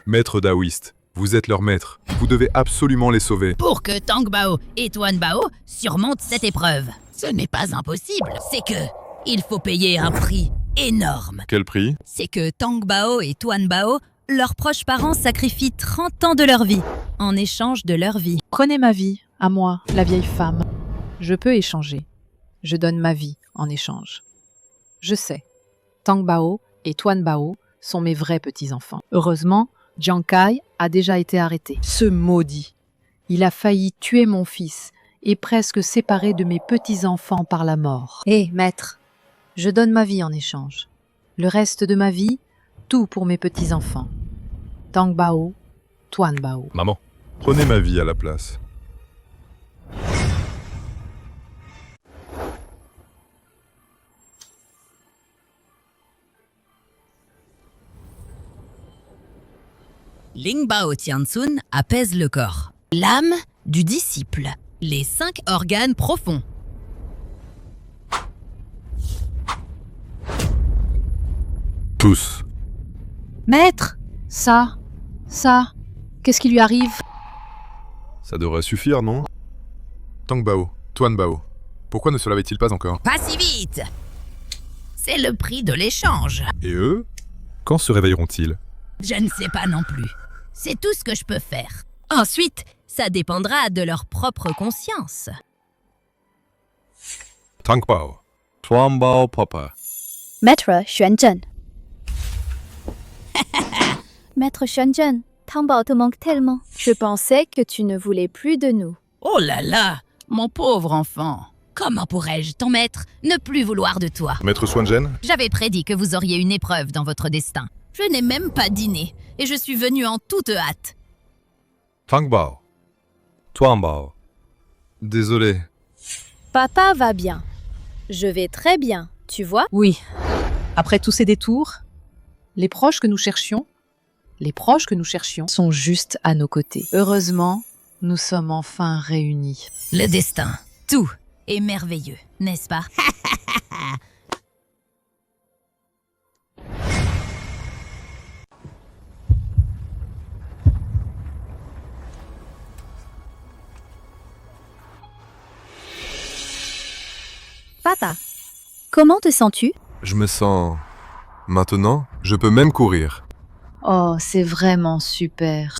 [SPEAKER 10] Maître taoïste, vous êtes leur maître. Vous devez absolument les sauver.
[SPEAKER 3] Pour que Tangbao et Tuanbao surmontent cette épreuve. Ce n'est pas impossible. C'est que il faut payer un prix énorme.
[SPEAKER 10] Quel prix?
[SPEAKER 3] C'est que Tangbao et Tuanbao, leurs proches parents sacrifient 30 ans de leur vie en échange de leur vie.
[SPEAKER 7] Prenez ma vie, à moi, la vieille femme. Je peux échanger. Je donne ma vie en échange. Je sais, Tangbao et Tuanbao sont mes vrais petits-enfants. Heureusement, Jiang Kai a déjà été arrêté. Ce maudit. Il a failli tuer mon fils et presque séparer de mes petits-enfants par la mort. Hé, maître, je donne ma vie en échange. Le reste de ma vie, tout pour mes petits-enfants. Tangbao, Tuanbao.
[SPEAKER 10] Maman, prenez ma vie à la place.
[SPEAKER 3] Lingbao Tianzun apaise le corps. L'âme du disciple. Les 5 organes profonds.
[SPEAKER 10] Tous.
[SPEAKER 7] Maître, ça, qu'est-ce qui lui arrive?
[SPEAKER 10] Ça devrait suffire, non? Tangbao, Tuanbao, pourquoi ne se lavait-il pas encore?
[SPEAKER 3] Pas si vite! C'est le prix de l'échange.
[SPEAKER 10] Et eux? Quand se réveilleront-ils?
[SPEAKER 3] Je ne sais pas non plus. C'est tout ce que je peux faire. Ensuite, ça dépendra de leur propre conscience.
[SPEAKER 10] Tangbao, Tuanbao papa.
[SPEAKER 1] Maître Xuanzhen. Maître Xuanzhen, Tangbao te manque tellement. Je pensais que tu ne voulais plus de nous.
[SPEAKER 3] Oh là là, mon pauvre enfant. Comment pourrais-je, ton maître, ne plus vouloir de toi?
[SPEAKER 10] Maître Xuanzhen?
[SPEAKER 3] J'avais prédit que vous auriez une épreuve dans votre destin. Je n'ai même pas dîné, et je suis venu en toute hâte.
[SPEAKER 10] Tangbao, Tuanbao. Désolé.
[SPEAKER 1] Papa va bien. Je vais très bien, tu vois?
[SPEAKER 7] Oui. Après tous ces détours, les proches que nous cherchions sont juste à nos côtés. Heureusement, nous sommes enfin réunis.
[SPEAKER 3] Le destin, tout est merveilleux, n'est-ce pas?
[SPEAKER 1] Papa, comment te sens-tu?
[SPEAKER 10] Je me sens... Maintenant, je peux même courir.
[SPEAKER 7] Oh, c'est vraiment super.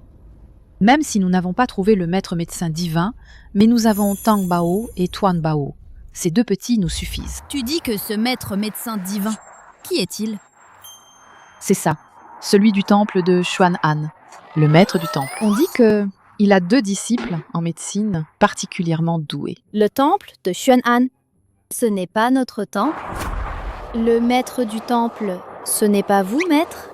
[SPEAKER 7] Même si nous n'avons pas trouvé le maître médecin divin, mais nous avons Tangbao et Tuanbao. Ces deux petits nous suffisent.
[SPEAKER 3] Tu dis que ce maître médecin divin, qui est-il?
[SPEAKER 7] C'est ça, celui du temple de Xuan'an, le maître du temple. On dit que il a 2 disciples en médecine particulièrement doués.
[SPEAKER 1] Le temple de Xuan'an, ce n'est pas notre temple. Le maître du temple, ce n'est pas vous, maître?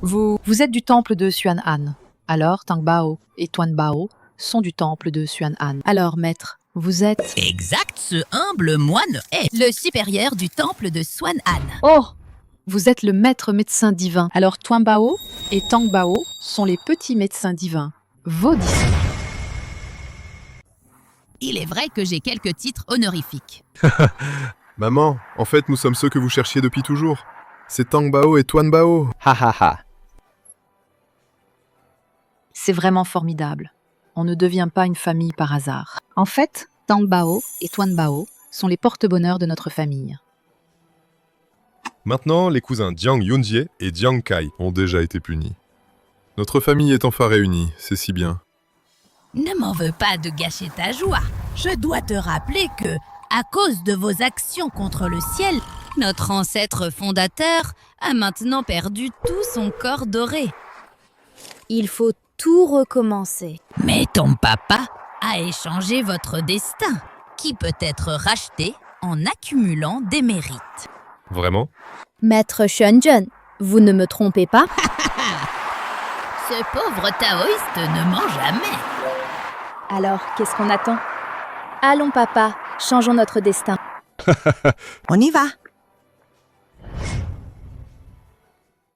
[SPEAKER 7] Vous êtes du temple de Xuan'an. Alors Tangbao et Tuanbao sont du temple de Xuan'an. Alors maître, vous êtes...
[SPEAKER 3] Exact, ce humble moine est le supérieur du temple de Xuan'an.
[SPEAKER 7] Oh! Vous êtes le maître médecin divin. Alors Tuanbao et Tangbao sont les petits médecins divins, vos disciples.
[SPEAKER 3] Il est vrai que j'ai quelques titres honorifiques.
[SPEAKER 10] Maman, en fait, nous sommes ceux que vous cherchiez depuis toujours. C'est Tangbao et Tuanbao.
[SPEAKER 6] Ha ha ha.
[SPEAKER 7] C'est vraiment formidable. On ne devient pas une famille par hasard. En fait, Tangbao et Tuanbao sont les porte-bonheur de notre famille.
[SPEAKER 10] Maintenant, les cousins Jiang Yunjie et Jiang Kai ont déjà été punis. Notre famille est enfin réunie, c'est si bien.
[SPEAKER 3] Ne m'en veux pas de gâcher ta joie. Je dois te rappeler que, à cause de vos actions contre le ciel, notre ancêtre fondateur a maintenant perdu tout son corps doré.
[SPEAKER 1] Il faut tout recommencer.
[SPEAKER 3] Mais ton papa a échangé votre destin, qui peut être racheté en accumulant des mérites.
[SPEAKER 10] Vraiment?
[SPEAKER 1] Maître Shunjun, vous ne me trompez pas?
[SPEAKER 3] Ce pauvre taoïste ne ment jamais.
[SPEAKER 1] Alors, qu'est-ce qu'on attend? Allons, papa, changeons notre destin.
[SPEAKER 13] On y va.